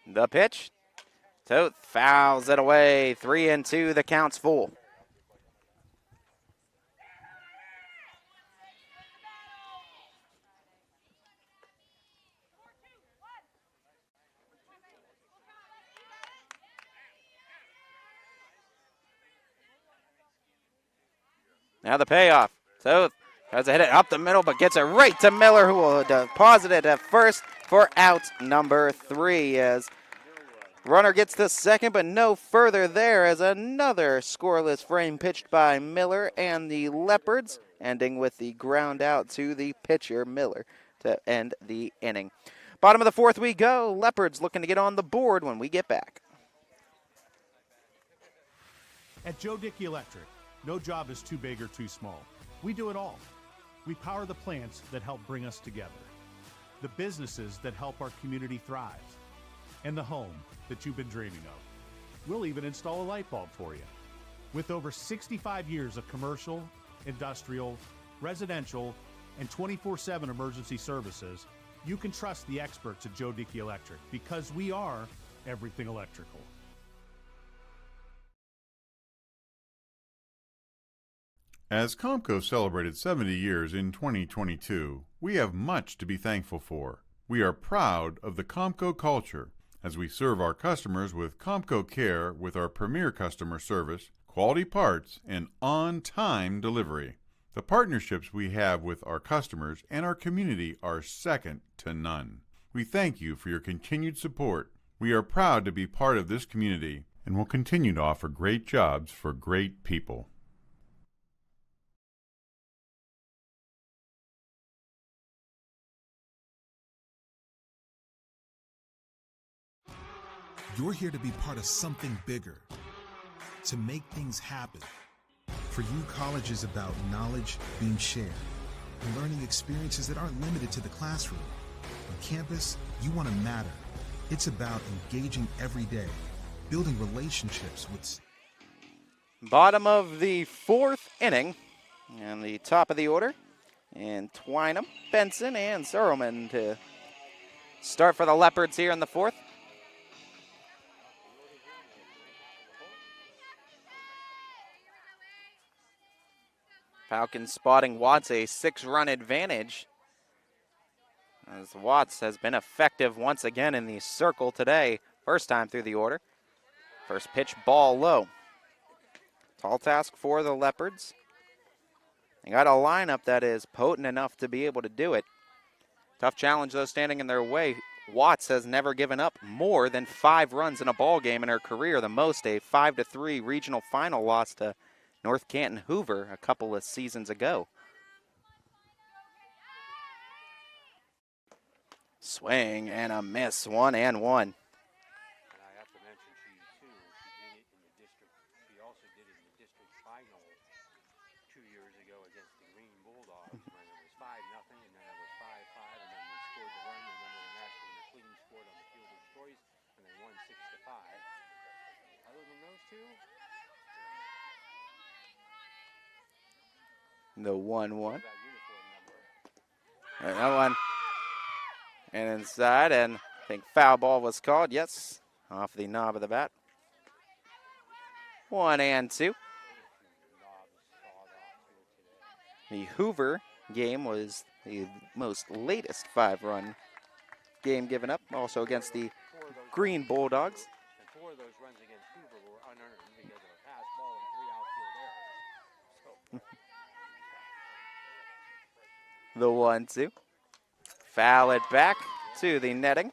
The pitch. Toth fouls it away. 3-2. The count's full. Now the payoff. Toth tries to hit it up the middle, but gets it right to Miller, who will deposit it at first for out number 3 as runner gets the second, but no further there as another scoreless frame pitched by Miller and the Leopards, ending with the ground out to the pitcher, Miller, to end the inning. Bottom of the 4th we go. Leopards looking to get on the board when we get back. At Joe Dickey Electric, no job is too big or too small. We do it all. We power the plants that help bring us together, the businesses that help our community thrive, and the home that you've been dreaming of. We'll even install a light bulb for you. With over 65 years of commercial, industrial, residential, and 24/7 emergency services, you can trust the experts at Joe Dickey Electric because we are everything electrical. As Comco celebrated 70 years in 2022, we have much to be thankful for. We are proud of the Comco culture as we serve our customers with Comco Care with our premier customer service, quality parts, and on-time delivery. The partnerships we have with our customers and our community are second to none. We thank you for your continued support. We are proud to be part of this community and will continue to offer great jobs for great people. You're here to be part of something bigger, to make things happen. For you, college is about knowledge being shared and learning experiences that aren't limited to the classroom. On campus, you want to matter. It's about engaging every day, building relationships with... Bottom of the 4th inning, and the top of the order, and Twynham, Benson, and Searleman to start for the Leopards here in the 4th. Falcons spotting Watts a 6-run advantage, as Watts has been effective once again in the circle today. First time through the order. First pitch, ball low. Tall task for the Leopards. They got a lineup that is potent enough to be able to do it. Tough challenge, though, standing in their way. Watts has never given up more than 5 runs in a ball game in her career, the most a 5-3 regional final loss to North Canton Hoover a couple of seasons ago. Swing and a miss, 1-1. And I have to mention she did it in the district. She also did it in the district final 2 years ago against the Green Bulldogs when it was 5-0, and then it was 5-5, and then we scored the run. Remember when Ashley McLean scored on the fielder's choice, and they won 6-5. Other than those two. The 1-1. That one. And inside, and I think foul ball was called. Yes, off the knob of the bat. 1-2. The Hoover game was the most latest 5-run game given up, also against the Green Bulldogs. And 4 of those runs against Hoover were unearned because of a pass ball and 3 outfield errors. So. The 1-2. Foul it back to the netting.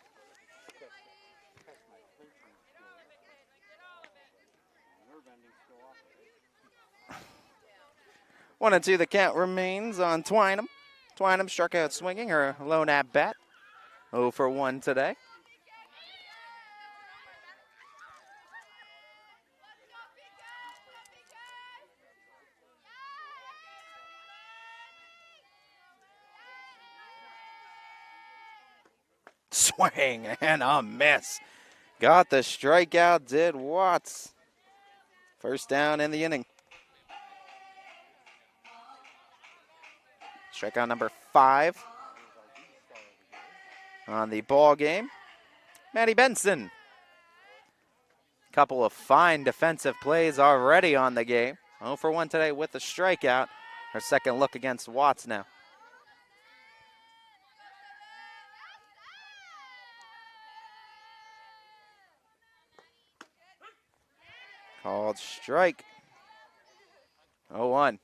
One and two, the count remains on Twynham. Twynham struck out swinging her lone at bat. 0 for 1 today. Swing and a miss. Got the strikeout, did Watts. First down in the inning. Strikeout number 5 on the ball game. Maddie Benson. Couple of fine defensive plays already on the game. 0 for 1 today with the strikeout. Her second look against Watts now. Called strike. 0-1.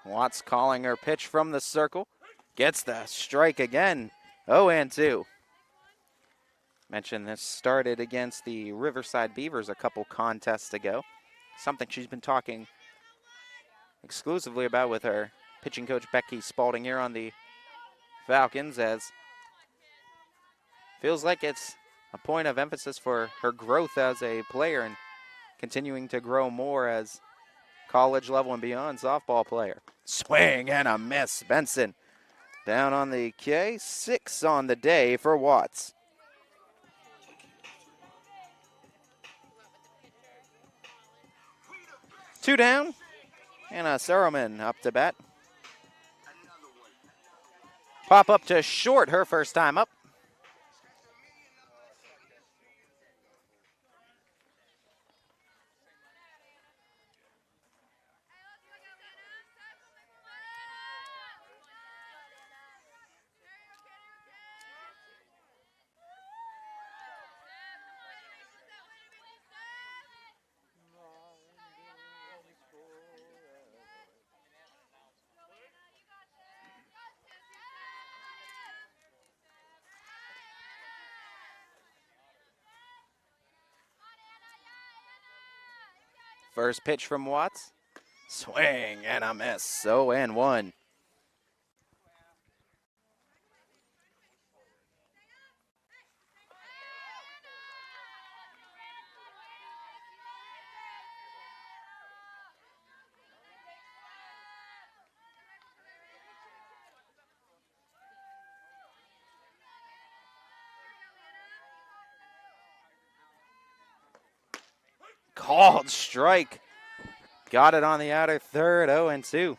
Watts calling her pitch from the circle. Gets the strike again. 0-2. Mentioned this started against the Riverside Beavers a couple contests ago. Something she's been talking exclusively about with her pitching coach Becky Spalding here on the Falcons, as feels like it's a point of emphasis for her growth as a player and continuing to grow more as college level and beyond softball player. Swing and a miss. Benson down on the K. 6 on the day for Watts. Two down. Anna Seroman up to bat. Pop up to short her first time up. First pitch from Watts. Swing and a miss. 0-1. Called strike. Got it on the outer third. 0-2.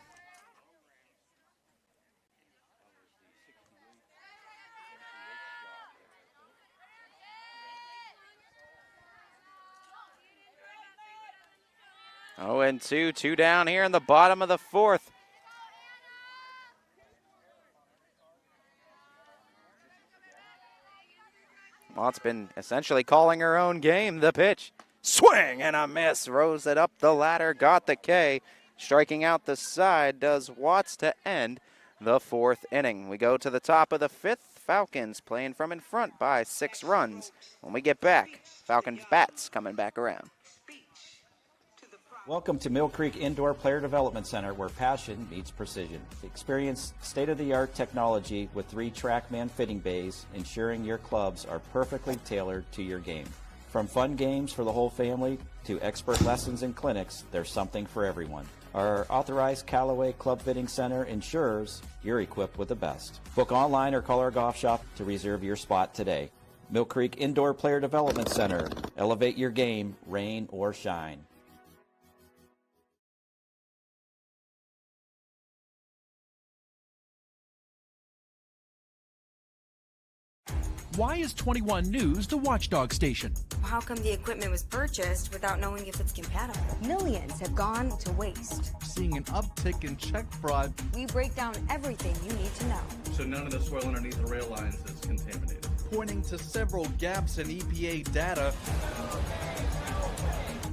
Oh, and two down here in the bottom of the fourth. Watt's been essentially calling her own game. The pitch. Swing and a miss. Rose it up the ladder. Got the K. Striking out the side does Watts to end the fourth inning. We go to the top of the fifth. Falcons playing from in front by 6 runs. When we get back, Falcons bats coming back around. Welcome to Mill Creek Indoor Player Development Center, where passion meets precision. Experience state-of-the-art technology with 3 TrackMan fitting bays, ensuring your clubs are perfectly tailored to your game. From fun games for the whole family to expert lessons and clinics, there's something for everyone. Our authorized Callaway Club Fitting Center ensures you're equipped with the best. Book online or call our golf shop to reserve your spot today. Mill Creek Indoor Player Development Center. Elevate your game, rain or shine. Why is 21 News the watchdog station? How come the equipment was purchased without knowing if it's compatible? Millions have gone to waste. Seeing an uptick in check fraud. We break down everything you need to know. So none of the soil underneath the rail lines is contaminated. Pointing to several gaps in EPA data.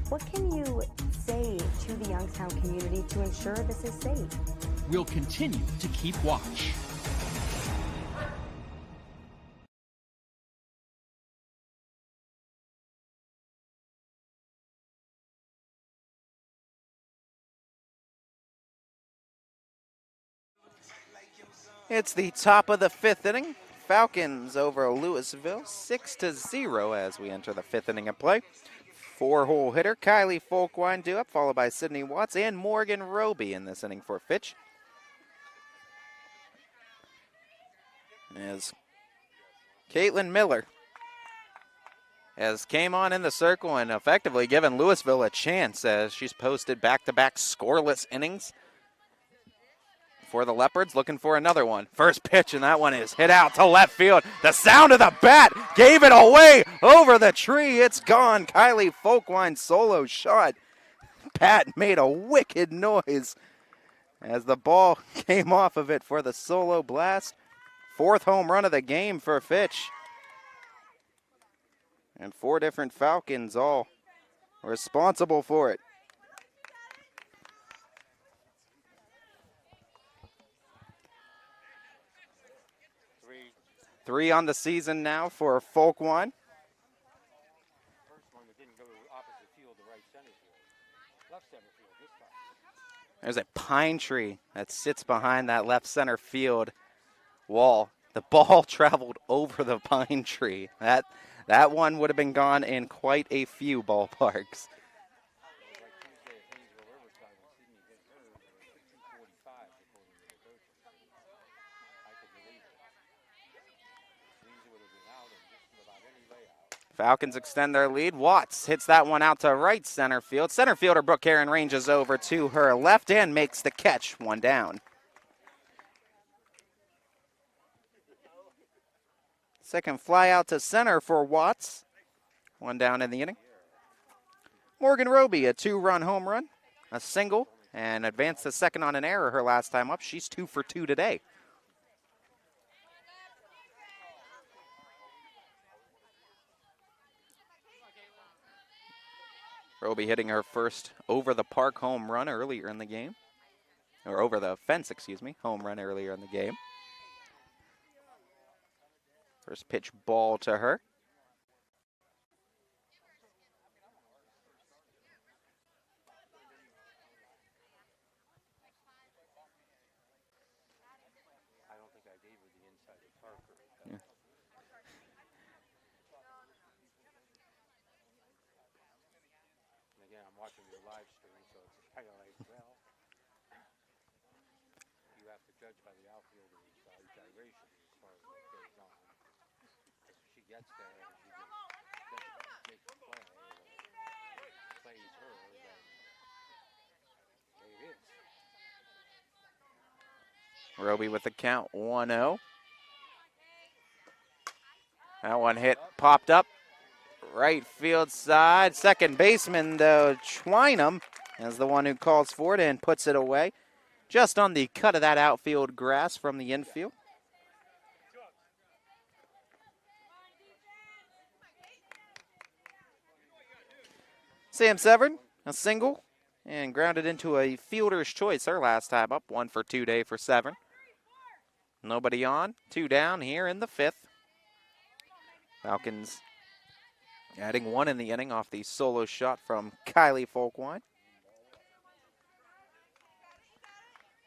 What can you say to the Youngstown community to ensure this is safe? We'll continue to keep watch. It's the top of the 5th inning. Falcons over Louisville, 6-0 as we enter the 5th inning of play. 4-hole hitter Kylie Folkwine due up, followed by Sydney Watts and Morgan Roby in this inning for Fitch. As Caitlin Miller has came on in the circle and effectively given Louisville a chance as she's posted back-to-back scoreless innings for the Leopards, looking for another one. First pitch, and that one is hit out to left field. The sound of the bat gave it away over the tree. It's gone. Kylie Folkwine solo shot. Pat made a wicked noise as the ball came off of it for the solo blast. 4th home run of the game for Fitch. And 4 different Falcons all responsible for it. Three on the season now for Folkwine. There's a pine tree that sits behind that left center field wall. The ball traveled over the pine tree. That one would have been gone in quite a few ballparks. Falcons extend their lead. Watts hits that one out to right center field. Center fielder Brooke Heron ranges over to her left and makes the catch. 1 down. Second fly out to center for Watts. 1 down in the inning. Morgan Roby, a 2-run home run, a single, and advanced to second on an error her last time up. She's 2 for 2 today. Roby hitting her first over-the-park home run earlier in the game. Or over the fence, excuse me, home run earlier in the game. First pitch ball to her. I don't think I gave her the inside of Parker. Yeah. And again, I'm watching your live stream, so it's kind of like, well, you have to judge by the outfielder's gyration as far as what goes on. If she gets there and she just doesn't make a play or plays her, then there it is. Roby with the count, 1-0. That one hit, popped up, right field side. Second baseman, though, Twynham, is the one who calls for it and puts it away. Just on the cut of that outfield grass from the infield. Sam Severn, a single, and grounded into a fielder's choice her last time up. 1 for 2 day for Severn. Nobody on, 2 down here in the 5th. Falcons adding 1 in the inning off the solo shot from Kylie Folkwine.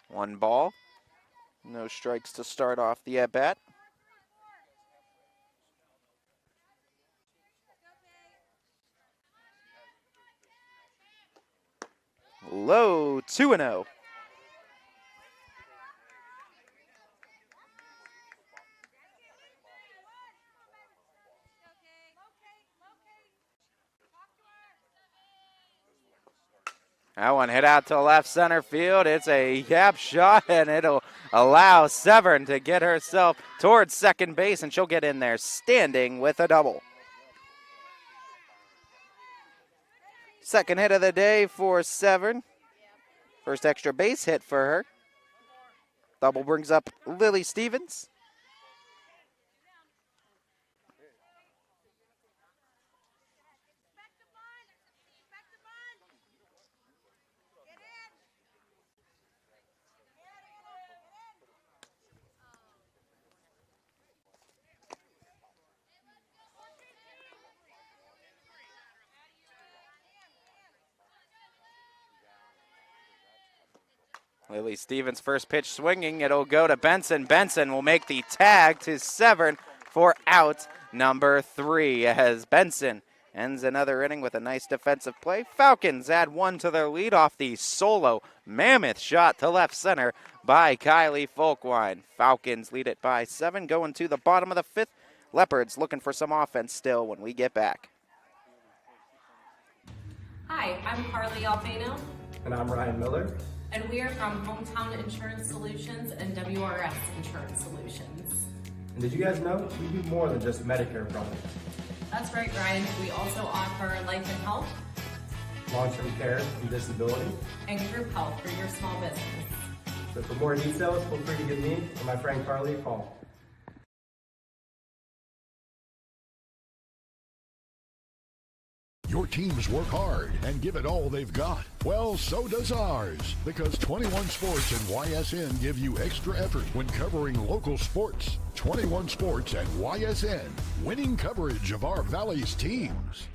1 ball. No strikes to start off the at-bat. Low, 2-0. That one hit out to left center field. It's a gap shot, and it'll allow Severn to get herself towards second base, and she'll get in there standing with a double. Second hit of the day for Severn. First extra base hit for her. Double brings up Lily Stevens. Lily Stevens' first pitch swinging. It'll go to Benson. Benson will make the tag to Severn for out number 3 as Benson ends another inning with a nice defensive play. Falcons add 1 to their lead off the solo mammoth shot to left center by Kylie Folkwine. Falcons lead it by 7 going to the bottom of the 5th. Leopards looking for some offense still when we get back. Hi, I'm Carly Alfano. And I'm Ryan Miller. And we are from Hometown Insurance Solutions and WRS Insurance Solutions. And did you guys know we do more than just Medicare products? That's right, Ryan. We also offer life and health, long-term care and disability, and group health for your small business. So for more details, feel free to give me and my friend Carly a call. Your teams work hard and give it all they've got. Well, so does ours, because 21 Sports and YSN give you extra effort when covering local sports. 21 Sports and YSN, winning coverage of our Valley's teams.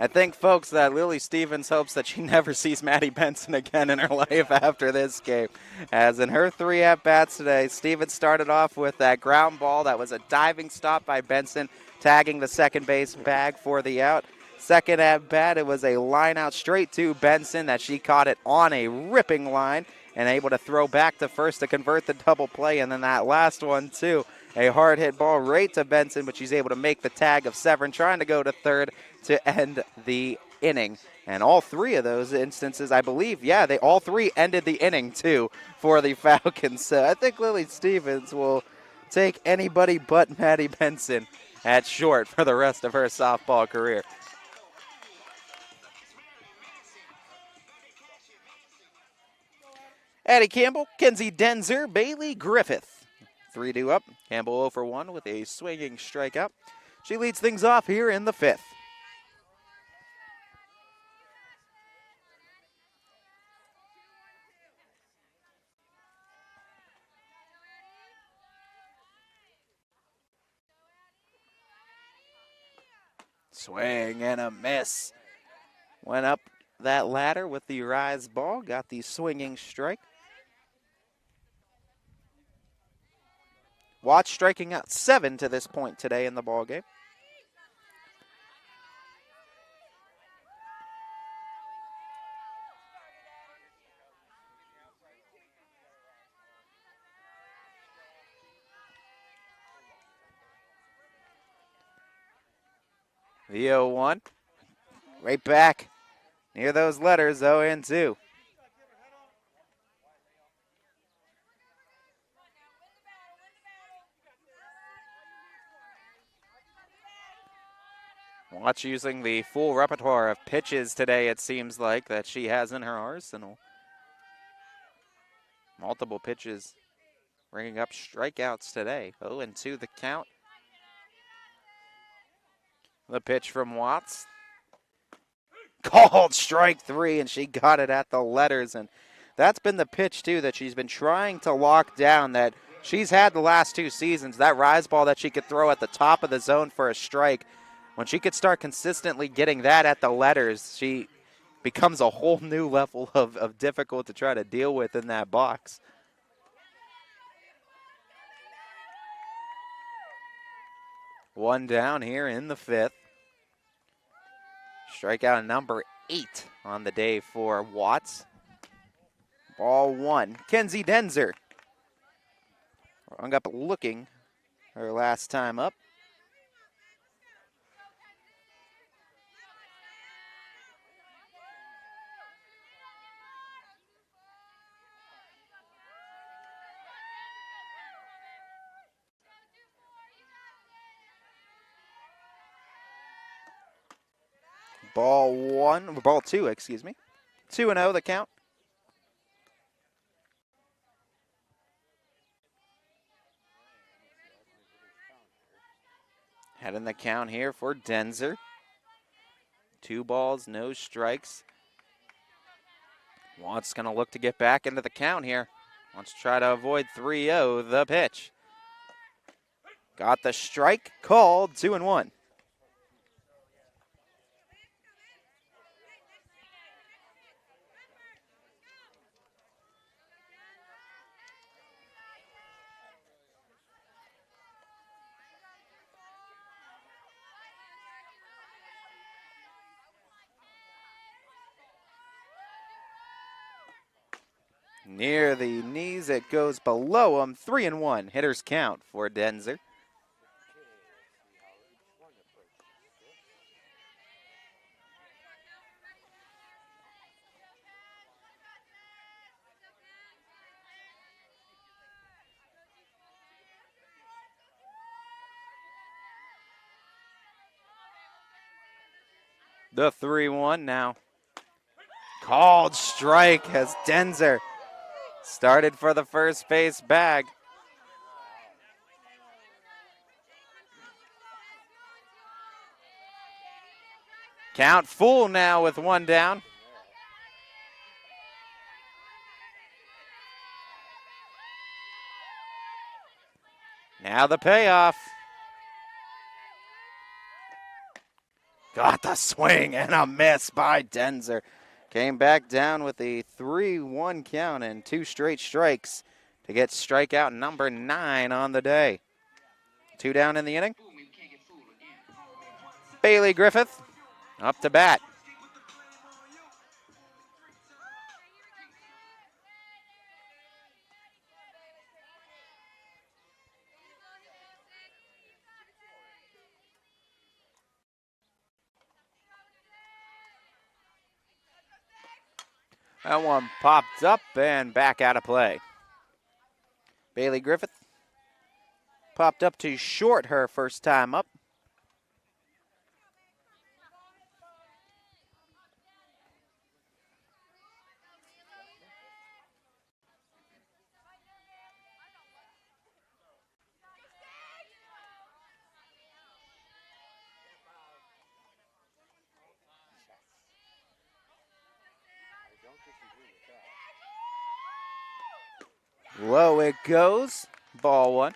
I think, folks, that Lily Stevens hopes that she never sees Maddie Benson again in her life after this game. As in her 3 at-bats today, Stevens started off with that ground ball that was a diving stop by Benson, tagging the second base bag for the out. Second at-bat, it was a line out straight to Benson that she caught it on a ripping line and able to throw back to first to convert the double play. And then that last one, too, a hard hit ball right to Benson, but she's able to make the tag of Severn, trying to go to third to end the inning. And all 3 of those instances, I believe, they all 3 ended the inning, too, for the Falcons. So I think Lily Stevens will take anybody but Maddie Benson at short for the rest of her softball career. Addie Campbell, Kenzie Denzer, Bailey Griffith. 3-2 up. Campbell 0 for 1 with a swinging strikeout. She leads things off here in the 5th. Swing and a miss. Went up that ladder with the rise ball. Got the swinging strike. Watts striking out 7 to this point today in the ballgame. The 0-1. Right back near those letters, 0-2. Watch using the full repertoire of pitches today, it seems like, that she has in her arsenal. Multiple pitches bringing up strikeouts today. 0-2 the count. The pitch from Watts. Called strike 3, and she got it at the letters. And that's been the pitch, too, that she's been trying to lock down, that she's had the last 2 seasons. That rise ball that she could throw at the top of the zone for a strike. When she could start consistently getting that at the letters, she becomes a whole new level of difficult to try to deal with in that box. One down here in the 5th. Strikeout number 8 on the day for Watts. Ball 1. Kenzie Denzer hung up looking her last time up. Ball 2, excuse me. 2-0 the count. Heading the count here for Denzer. 2 balls, no strikes. Watts going to look to get back into the count here. Wants to try to avoid 3-0 the pitch. Got the strike called, 2-1. Near the knees, it goes below him. 3-1. Hitters count for Denzer. The 3-1 now. Called strike as Denzer started for the first base bag. Count full now with one down. Now the payoff. Got the swing and a miss by Denzer. Came back down with a 3-1 count and 2 straight strikes to get strikeout number 9 on the day. 2 down in the inning. Bailey Griffith up to bat. That one popped up and back out of play. Bailey Griffith popped up to short her first time up. Low it goes. Ball 1.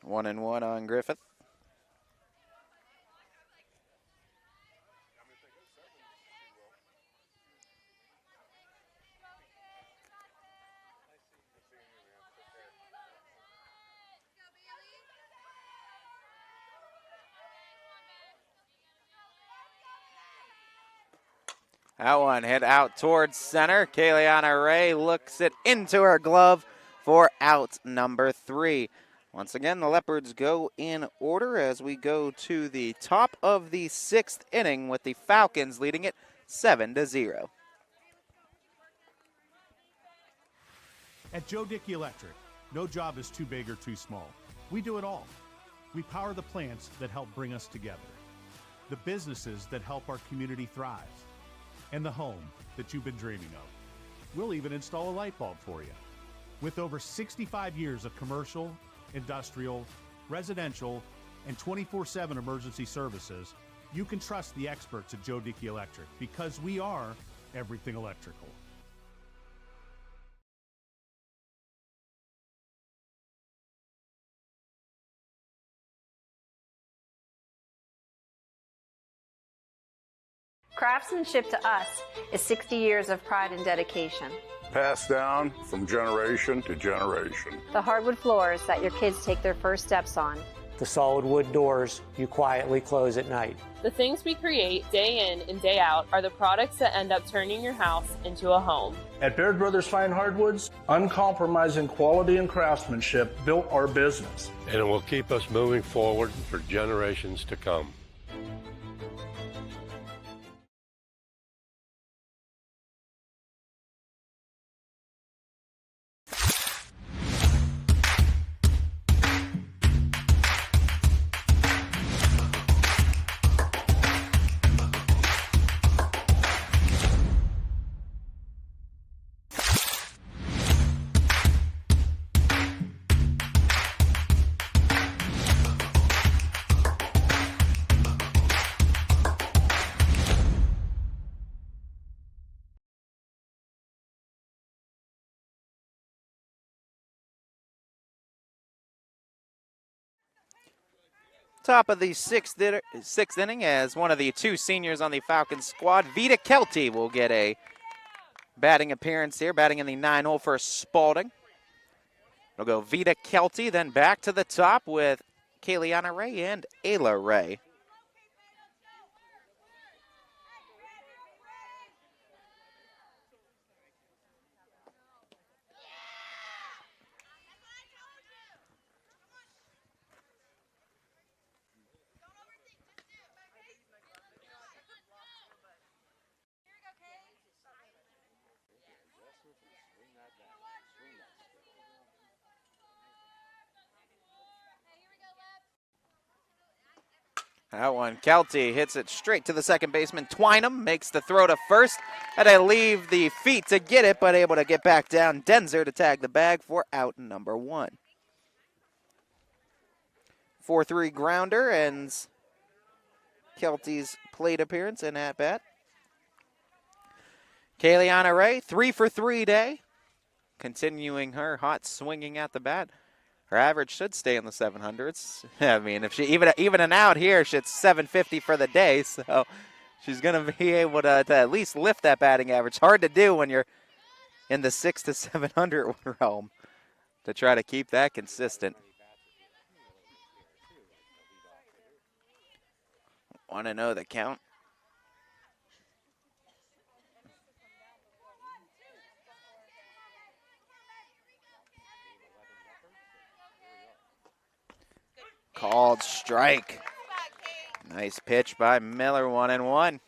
1-1 on Griffith. That one hit out towards center. Kayleana Ray looks it into her glove for out number 3. Once again, the Leopards go in order as we go to the top of the 6th inning with the Falcons leading it 7-0. At Joe Dickey Electric, no job is too big or too small. We do it all. We power the plants that help bring us together, the businesses that help our community thrive, and the home that you've been dreaming of. We'll even install a light bulb for you. With over 65 years of commercial, industrial, residential, and 24/7 emergency services, you can trust the experts at Joe Dickey Electric because we are everything electrical. Craftsmanship to us is 60 years of pride and dedication. Passed down from generation to generation. The hardwood floors that your kids take their first steps on. The solid wood doors you quietly close at night. The things we create day in and day out are the products that end up turning your house into a home. At Baird Brothers Fine Hardwoods, uncompromising quality and craftsmanship built our business. And it will keep us moving forward for generations to come. Top of the sixth inning as one of the 2 seniors on the Falcons squad, Vita Kelty, will get a batting appearance here, batting in the 9-hole for Spalding. It'll go Vita Kelty, then back to the top with Kayleana Ray and Ayla Ray. That one, Kelty hits it straight to the second baseman. Twynham makes the throw to first. Had to leave the feet to get it, but able to get back down. Denzer to tag the bag for out number 1. 4-3 grounder ends Kelty's plate appearance and at bat. Kayliana Ray, 3 for 3 day, continuing her hot swinging at the bat. Her average should stay in the 700s. I mean, if she even an out here, it's 750 for the day, so she's going to be able to at least lift that batting average. Hard to do when you're in the 600 to 700 realm to try to keep that consistent. Want to know the count? Called strike. Nice pitch by Miller, 1-1.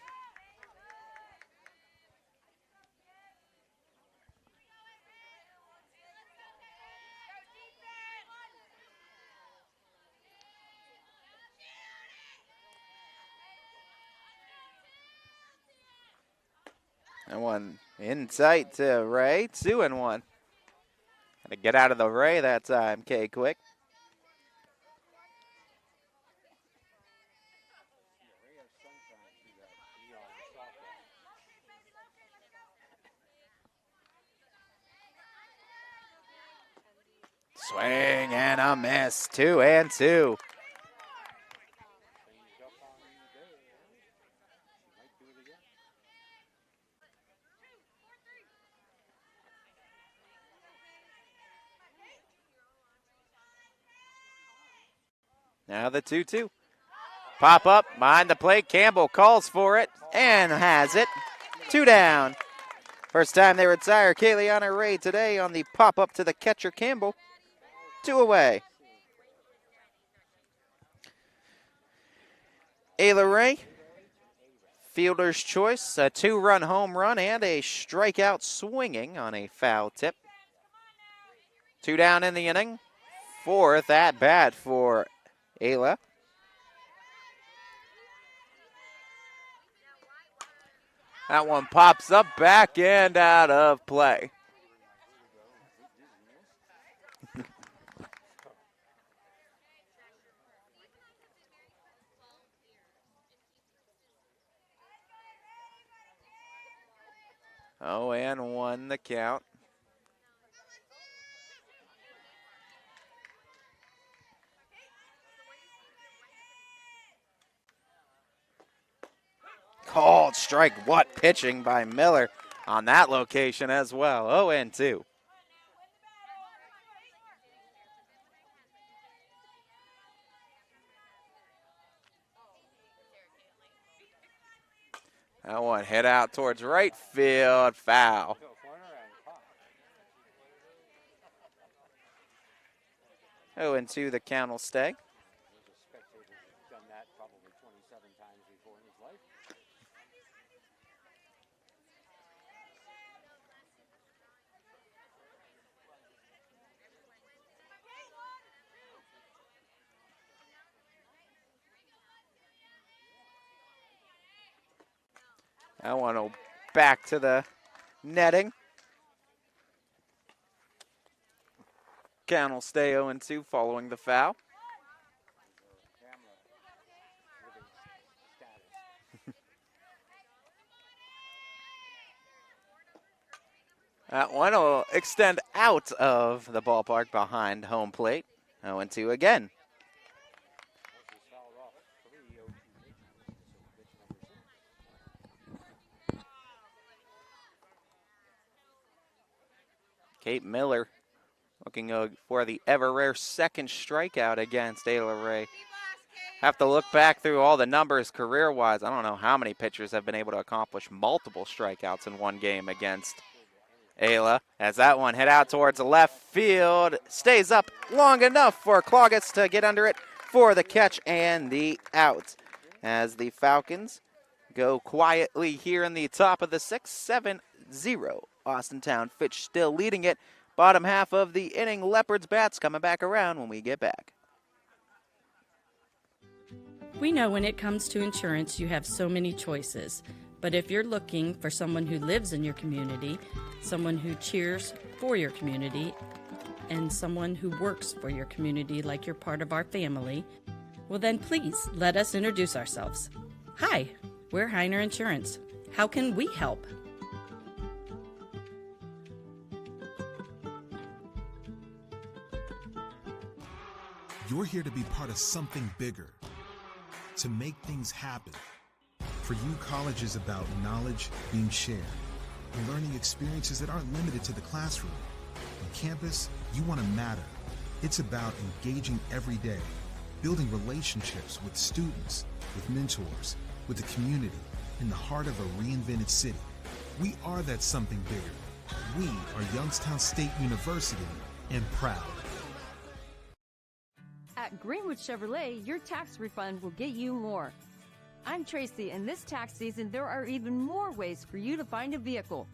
That one in sight to Ray, 2-1. Had to get out of the Ray that time, K-Quick. Swing and a miss, 2-2. Now the 2-2. Pop up behind the plate. Campbell calls for it and has it. 2 down. First time they retire Kayliana Ray today on the pop up to the catcher Campbell. 2 away. Ayla Ray, fielder's choice, a 2-run home run and a strikeout swinging on a foul tip. 2 down in the inning. 4th at bat for Ayla. That one pops up, back and out of play. Oh, and 1 the count. Called strike. What pitching by Miller on that location as well. 0-2. That one hit out towards right field. Foul. Oh, and 2 the count will stay. That one will back to the netting. Count will stay 0-2 following the foul. That one will extend out of the ballpark behind home plate. 0-2 again. Kate Miller looking for the ever-rare second strikeout against Ayla Ray. Have to look back through all the numbers career-wise. I don't know how many pitchers have been able to accomplish multiple strikeouts in one game against Ayla. As that one hit out towards the left field. Stays up long enough for Cloggets to get under it for the catch and the out. As the Falcons go quietly here in the top of the 6th, 7-0. Austintown Fitch still leading it. Bottom half of the inning, Leopards bats coming back around when we get back. We know when it comes to insurance, you have so many choices. But if you're looking for someone who lives in your community, someone who cheers for your community, and someone who works for your community like you're part of our family, well then please let us introduce ourselves. Hi, we're Heiner Insurance. How can we help? You're here to be part of something bigger, to make things happen. For you, college is about knowledge being shared and learning experiences that aren't limited to the classroom. On campus, you want to matter. It's about engaging every day, building relationships with students, with mentors, with the community, in the heart of a reinvented city. We are that something bigger. We are Youngstown State University and proud. At Greenwood Chevrolet, your tax refund will get you more. I'm Tracy, and this tax season there are even more ways for you to find a vehicle.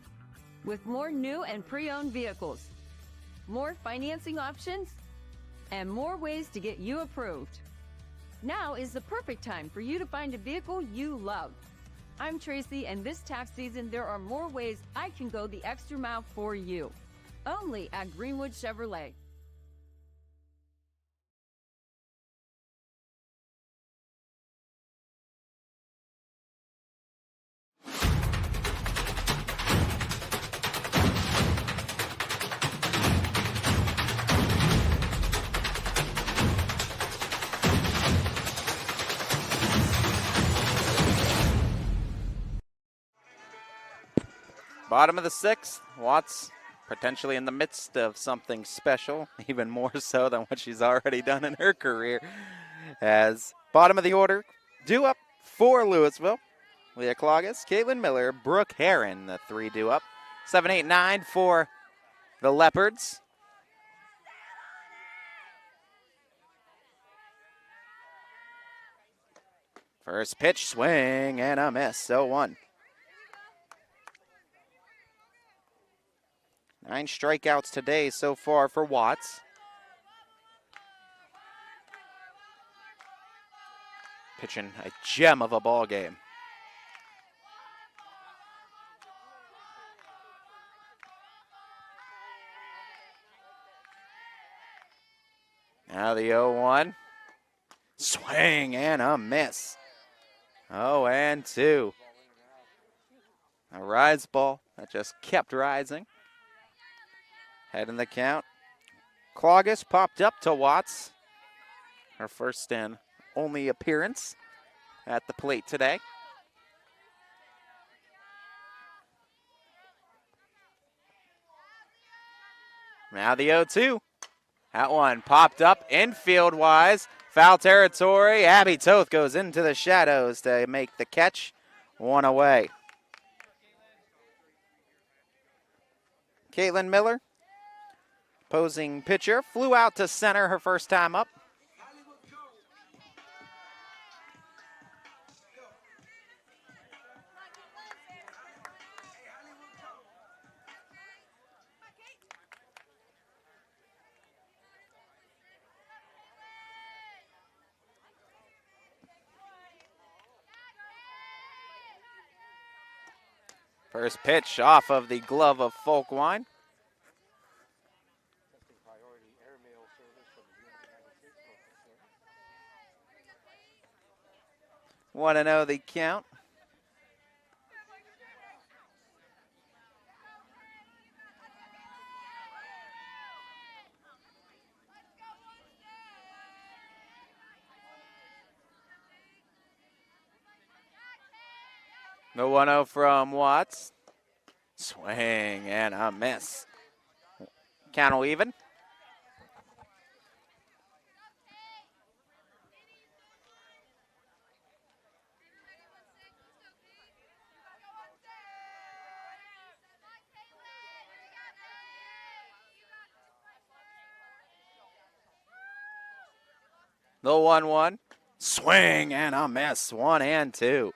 With more new and pre-owned vehicles, more financing options, and more ways to get you approved. Now is the perfect time for you to find a vehicle you love. I'm Tracy, and this tax season there are more ways I can go the extra mile for you. Only at Greenwood Chevrolet. Bottom of the sixth, Watts potentially in the midst of something special, even more so than what she's already done in her career. As bottom of the order, due up for Louisville, Leah Cloggis, Caitlin Miller, Brooke Herron, the three due up. 7, 8, 9 for the Leopards. First pitch, swing, and a miss, 0-1. 9 strikeouts today so far for Watts. Pitching a gem of a ball game. Now the 0-1. Swing and a miss. 0-2. A rise ball that just kept rising. Head in the count. Cloggis popped up to Watts. Her first and only appearance at the plate today. Now the 0-2. That one popped up infield wise. Foul territory. Abby Toth goes into the shadows to make the catch. One away. Caitlin Miller, opposing pitcher, flew out to center her first time up. First pitch off of the glove of Folkwine. Want to know the count? The 1-0 from Watts. Swing and a miss. Count will even. The 1-1. Swing and a miss. 1-2.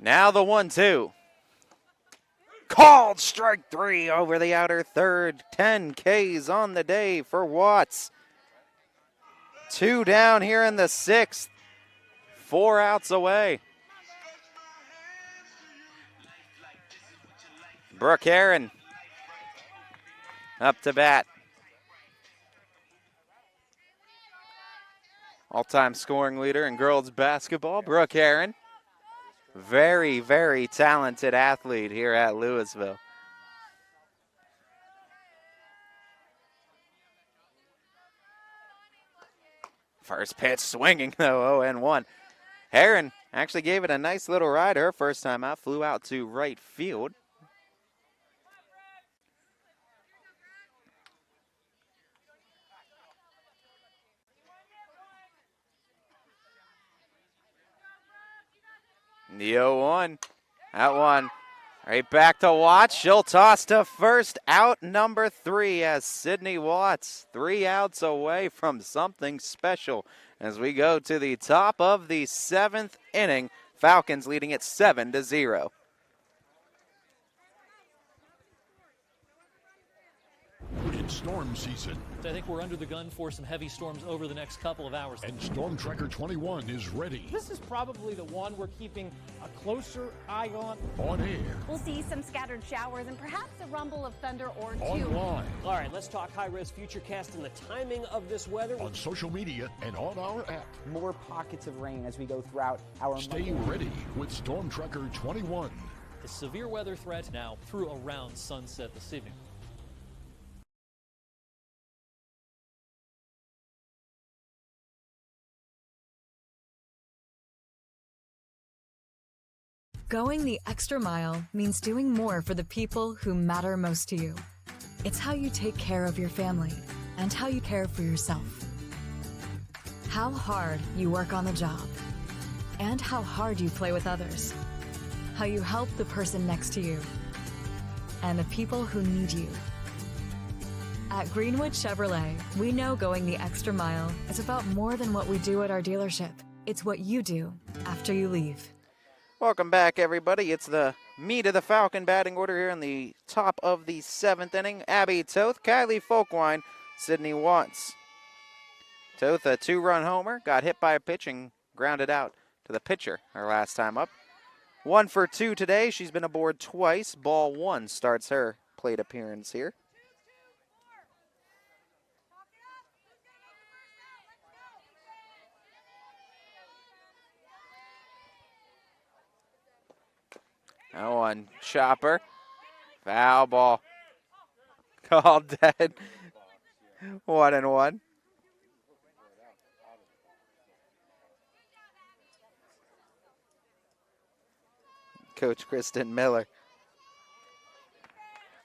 Now the 1-2. Called strike 3 over the outer third. 10 Ks on the day for Watts. 2 down here in the 6th. 4 outs away. Brooke Heron up to bat. All-time scoring leader in girls basketball, Brooke Heron. Very, very talented athlete here at Louisville. First pitch swinging though, 0-1. Heron actually gave it a nice little ride. Her first time out, flew out to right field. The 0-1. That one right back to Watts. She'll toss to first. Out number 3 as Sydney Watts 3 outs away from something special as we go to the top of the 7th inning. Falcons leading it 7-0. It's storm season. I think we're under the gun for some heavy storms over the next couple of hours. And Storm Tracker 21 is ready. This is probably the one we're keeping a closer eye on. On air. We'll see some scattered showers and perhaps a rumble of thunder or two. Online. All right, let's talk high-risk futurecast and the timing of this weather. On social media and on our app. More pockets of rain as we go throughout our Stay ready with Storm Tracker 21. The severe weather threat now through around sunset this evening. Going the extra mile means doing more for the people who matter most to you. It's how you take care of your family and how you care for yourself. How hard you work on the job and how hard you play with others. How you help the person next to you and the people who need you. At Greenwood Chevrolet, we know going the extra mile is about more than what we do at our dealership. It's what you do after you leave. Welcome back, everybody. It's the meat of the Falcon batting order here in the top of the 7th inning. Abby Toth, Kylie Folkwine, Sydney Watts. Toth, a 2-run homer, got hit by a pitch and grounded out to the pitcher her last time up. 1 for 2 today. She's been aboard twice. Ball 1 starts her plate appearance here. That one, chopper, foul ball, called dead, 1-1. Coach Kristen Miller,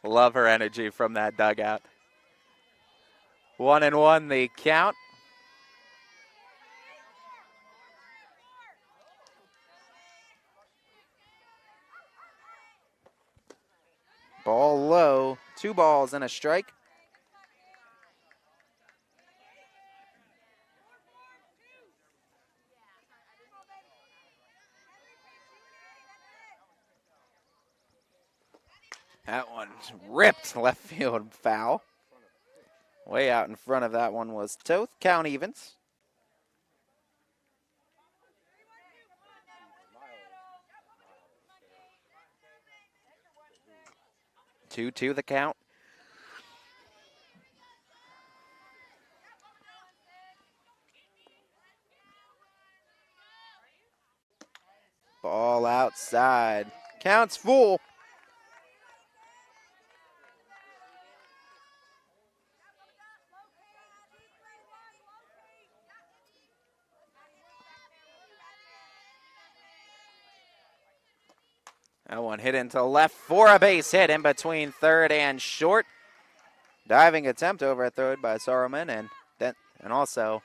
love her energy from that dugout. 1-1 the count. Ball low, 2 balls and a strike. That one ripped left field foul. Way out in front of that one was Toth. Count evens. Two the count. Ball outside. Counts full. That one hit into left for a base hit in between third and short. Diving attempt over at third by Saruman and also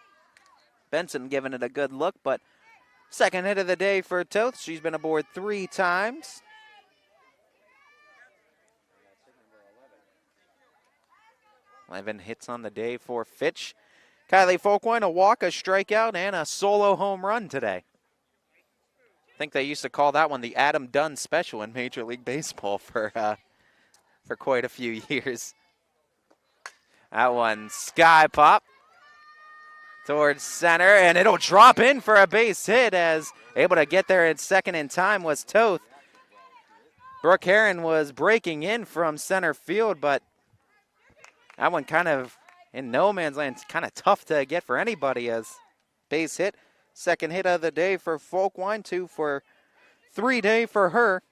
Benson giving it a good look, but second hit of the day for Toth. She's been aboard 3 times. Eleven hits on the day for Fitch. Kylie Folkwine, a walk, a strikeout, and a solo home run today. think they used to call that one the Adam Dunn Special in Major League Baseball for quite a few years. That one sky pop towards center, and it'll drop in for a base hit, as able to get there at second in time was Toth. Brooke Heron was breaking in from center field, but that one kind of in no man's land. It's kind of tough to get for anybody as base hit. Second hit of the day for Folkwine, 2-for-3 day for her.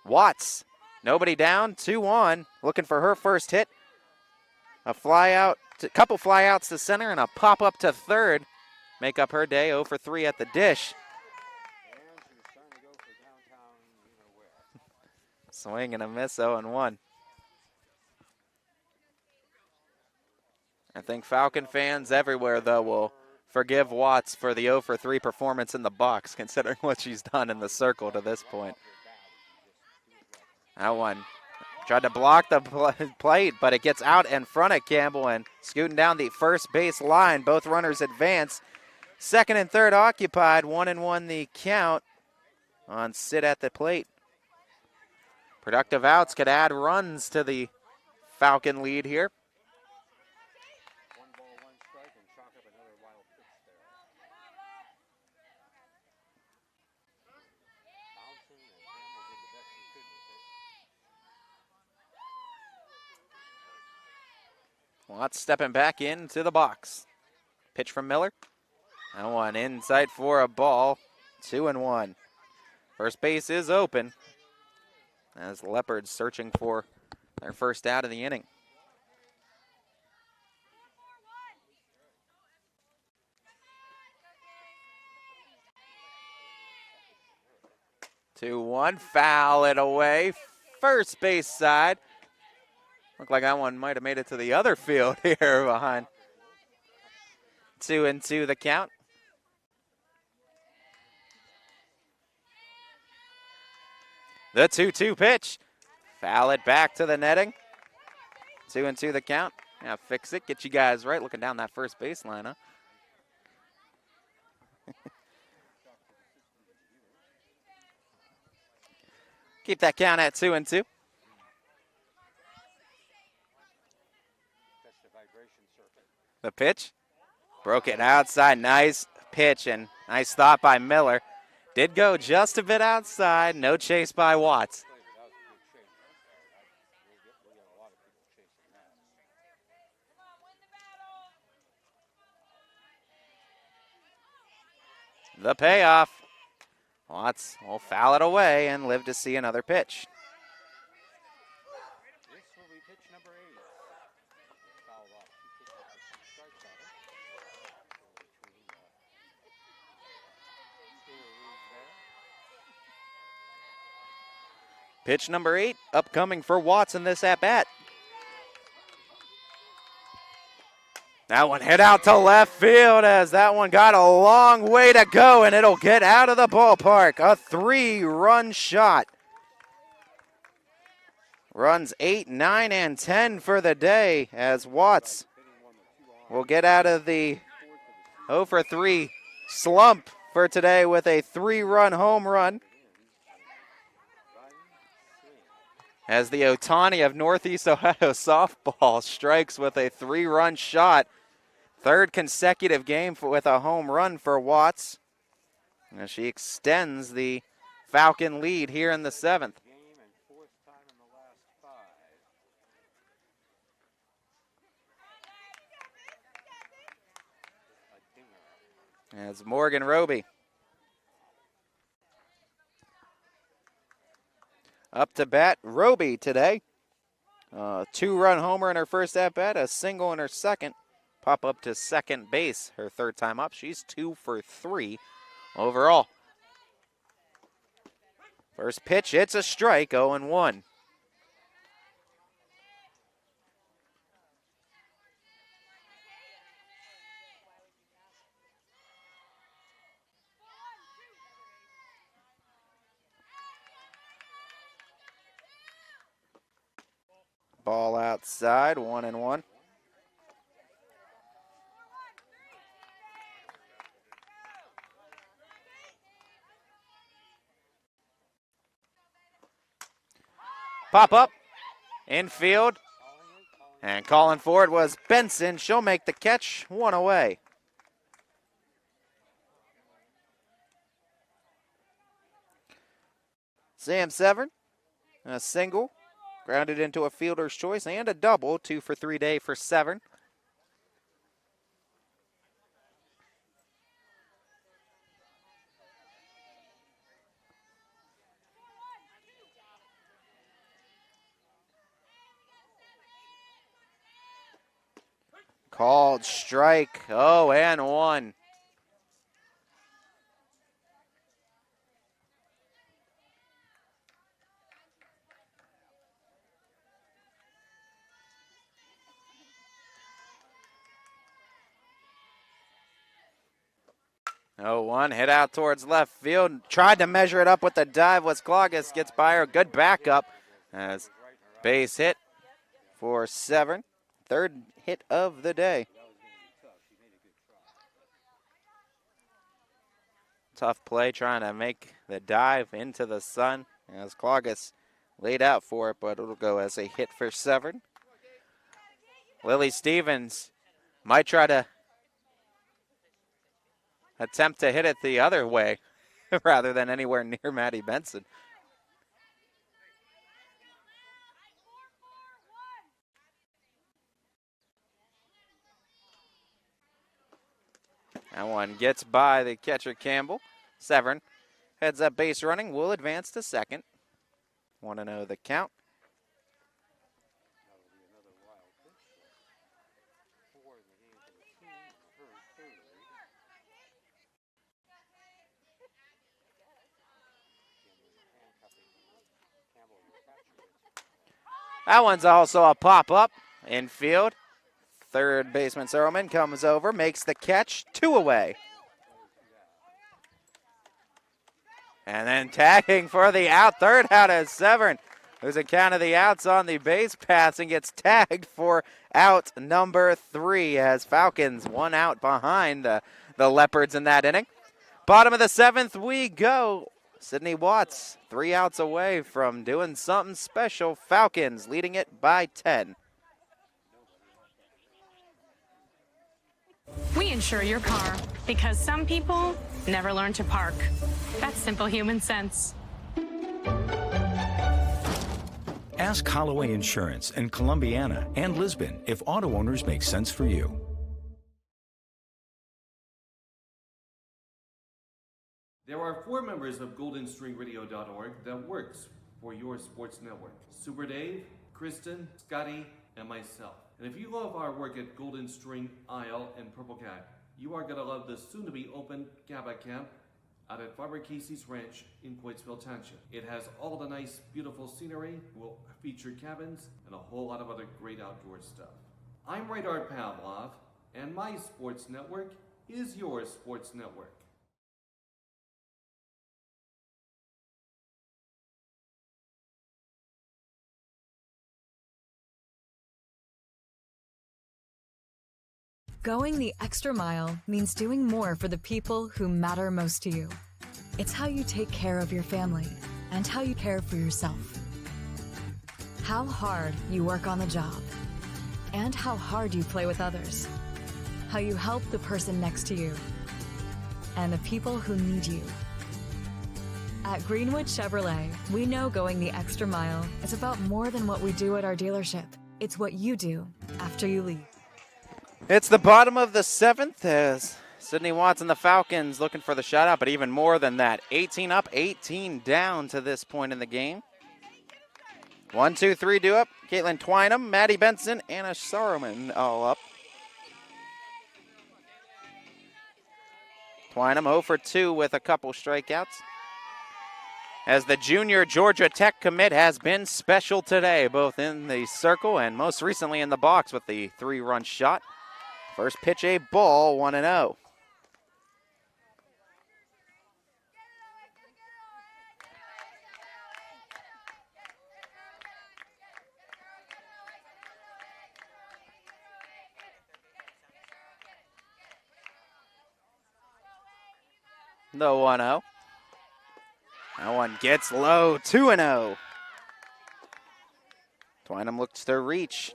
Watts, nobody down, 2-on, looking for her first hit. A fly out, a couple fly outs to center and a pop up to third. Make up her day, 0-for-3 at the dish. Swing and a miss, 0-1. I think Falcon fans everywhere, though, will forgive Watts for the 0-for-3 performance in the box, considering what she's done in the circle to this point. That one tried to block the plate, but it gets out in front of Campbell and scooting down the first base line. Both runners advance. Second and third occupied, 1-1 the count on sit at the plate. Productive outs could add runs to the Falcon lead here. Watts stepping back into the box. Pitch from Miller. That one inside for a ball. 2-1. First base is open as the Leopards searching for their first out of the inning. Two, one, foul it away. First base side. Looked like that one might have made it to the other field here behind. 2-2 the count. The 2-2 pitch. Foul it back to the netting. 2-2 the count. Now fix it, get you guys right. Looking down that first baseline, huh? Keep that count at 2-2. The pitch. Broke it outside. Nice pitch and nice thought by Miller. Did go just a bit outside. No chase by Watts. The payoff. Watts will foul it away and live to see another pitch. Pitch number 8 upcoming for Watts in this at-bat. That one hit out to left field as that one got a long way to go, and it'll get out of the ballpark. A 3-run shot. Runs 8, 9, and 10 for the day as Watts will get out of the 0-for-3 slump for today with a 3-run home run. As the Otani of Northeast Ohio softball strikes with a 3-run shot. Third consecutive game with a home run for Watts. As she extends the Falcon lead here in the 7th. As Morgan Roby up to bat. Roby today. 2-run homer in her first at-bat, a single in her second. Pop up to second base her third time up. She's 2-for-3 overall. First pitch, it's a strike, 0-1. Ball outside, 1-1. Pop up, infield, and calling for it was Benson. She'll make the catch, one away. Sam Severn, a single, grounded into a fielder's choice, and a double, 2 for 3 day for Severn. Called strike, 0-1. Oh, one hit out towards left field. Tried to measure it up with the dive. Was Cloggis, gets by her. Good backup as base hit for Severn. Third hit of the day. Tough play trying to make the dive into the sun as Cloggis laid out for it, but it'll go as a hit for Severn. Lily Stevens might try to attempt to hit it the other way rather than anywhere near Maddie Benson. That one gets by the catcher Campbell. Severn heads up base running, will advance to second. 1-0 the count. That one's also a pop-up infield. Third baseman Serleman comes over, makes the catch, 2 away. And then tagging for the out, third out is Severn. There's a count of the outs on the base pass and gets tagged for out number 3 as Falcons 1 out behind the Leopards in that inning. Bottom of the 7th we go. Sydney Watts 3 outs away from doing something special. Falcons leading it by 10. We insure your car because some people never learn to park. That's simple human sense. Ask Holloway Insurance in Columbiana and Lisbon if auto owners make sense for you. There are 4 members of GoldenStringRadio.org that works for your sports network. Super Dave, Kristen, Scotty, and myself. And if you love our work at Golden String, Isle, and Purple Cat, you are going to love the soon-to-be open Gaba Camp out at Barbara Casey's Ranch in Coatesville Township. It has all the nice, beautiful scenery, will feature cabins, and a whole lot of other great outdoor stuff. I'm Radar Pavlov, and my sports network is your sports network. Going the extra mile means doing more for the people who matter most to you. It's how you take care of your family and how you care for yourself. How hard you work on the job and how hard you play with others. How you help the person next to you and the people who need you. At Greenwood Chevrolet, we know going the extra mile is about more than what we do at our dealership. It's what you do after you leave. It's the bottom of the 7th as Sydney Watts and the Falcons looking for the shutout, but even more than that. 18 up, 18 down to this point in the game. 1, 2, 3 due up. Caitlin Twynham, Maddie Benson, Anna Saruman all up. Twynham 0 for 2 with a couple strikeouts. As the junior Georgia Tech commit has been special today, both in the circle and most recently in the box with the 3-run shot. First pitch a ball, 1-0. The 1-0. That one gets low, 2-0. Twynham looks to reach.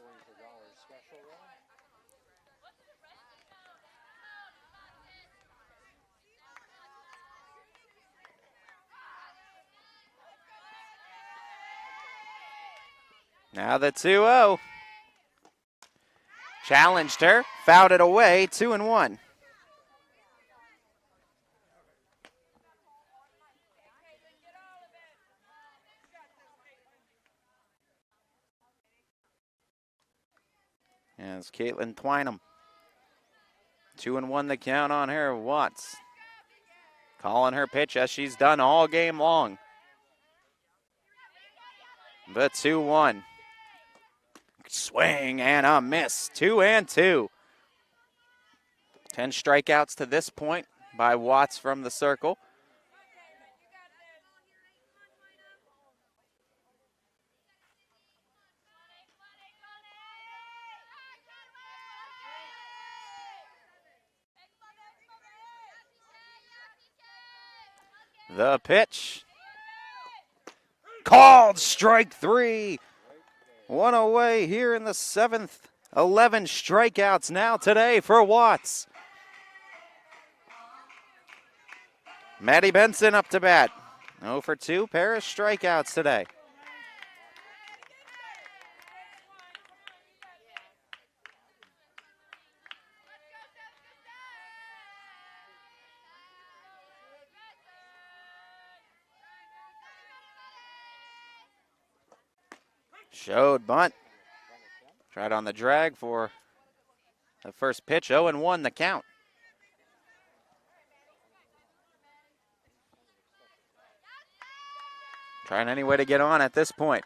Now the 2-0. Challenged her, fouled it away, 2-1. As Caitlin Twynham. 2-1 the count on her. Watts calling her pitch as she's done all game long. The 2-1. Swing and a miss. 2-2. 10 strikeouts to this point by Watts from the circle. The pitch. Called strike 3. One away here in the 7th. 11 strikeouts now today for Watts. Maddie Benson up to bat. 0 for 2, pair of strikeouts today. Showed bunt. Tried on the drag for the first pitch. 0-1 the count. Trying any way to get on at this point.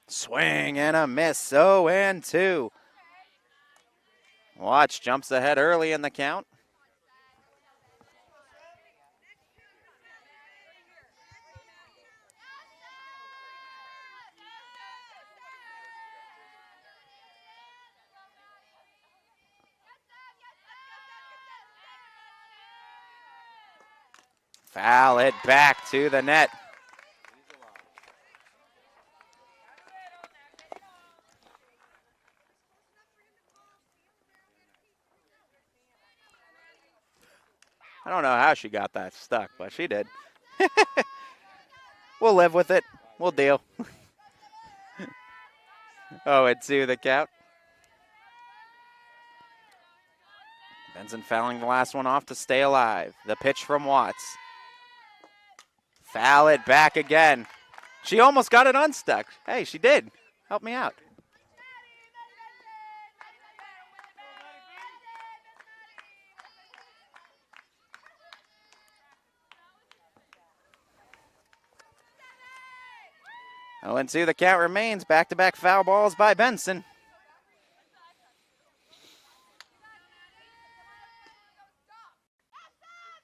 Swing and a miss. 0-2. Watch jumps ahead early in the count. Foul it back to the net. I don't know how she got that stuck, but she did. We'll live with it. We'll deal. 0-2 the count. Benson fouling the last one off to stay alive. The pitch from Watts. Foul it back again. She almost got it unstuck. Hey, she did. Help me out. Oh, and 2 the count remains. Back-to-back foul balls by Benson.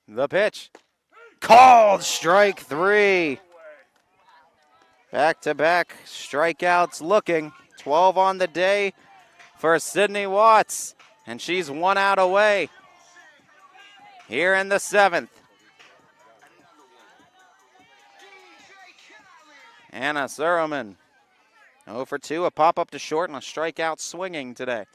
The pitch. Called strike 3. Back-to-back strikeouts looking. 12 on the day for Sydney Watts. And she's 1 out away here in the 7th. Anna Surman. 0 for 2, a pop-up to short and a strikeout swinging today.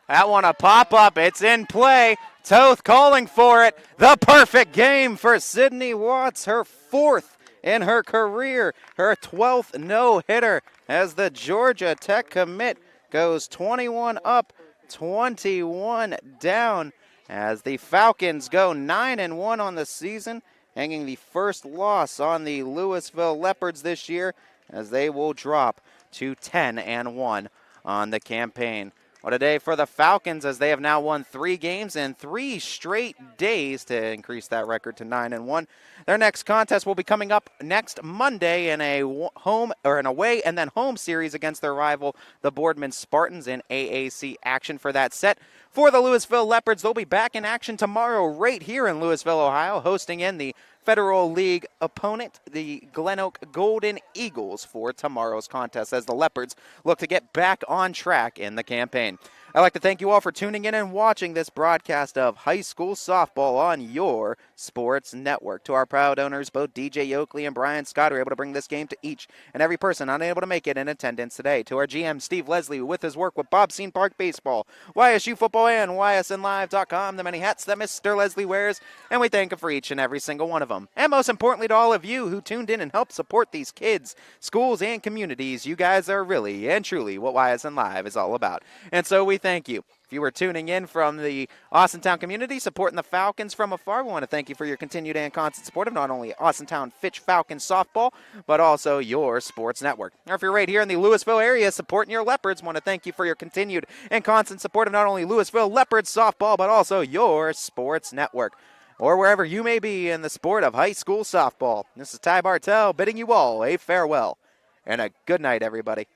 That one a pop-up. It's in play. Toth calling for it. The perfect game for Sydney Watts. Her 4th in her career. Her 12th no-hitter as the Georgia Tech commit goes 21 up, 21 down as the Falcons go 9-1 on the season, hanging the first loss on the Louisville Leopards this year as they will drop to 10-1 on the campaign. What a day for the Falcons as they have now won 3 games in 3 straight days to increase that record to 9-1. Their next contest will be coming up next Monday in a home or an away and then home series against their rival, the Boardman Spartans, in AAC action for that set. For the Louisville Leopards, they'll be back in action tomorrow right here in Louisville, Ohio, hosting in the Federal League opponent, the Glen Oak Golden Eagles, for tomorrow's contest as the Leopards look to get back on track in the campaign. I'd like to thank you all for tuning in and watching this broadcast of high school softball on your sports network. To our proud owners, both DJ Oakley and Brian Scott are able to bring this game to each and every person unable to make it in attendance today. To our GM, Steve Leslie, with his work with Bob Scene Park Baseball, YSU Football, and YSNLive.com, the many hats that Mr. Leslie wears, and we thank him for each and every single one of them. And most importantly to all of you who tuned in and helped support these kids, schools, and communities, you guys are really and truly what YSN Live is all about. And so we thank you. If you were tuning in from the Austintown community, supporting the Falcons from afar, we want to thank you for your continued and constant support of not only Austintown Fitch Falcons softball, but also your sports network. Or if you're right here in the Louisville area supporting your Leopards, we want to thank you for your continued and constant support of not only Louisville Leopards softball, but also your sports network. Or wherever you may be in the sport of high school softball. This is Ty Bartell bidding you all a farewell and a good night, everybody.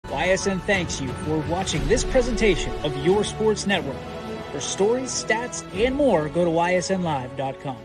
YSN thanks you for watching this presentation of your sports network. For stories, stats, and more, go to ysnlive.com.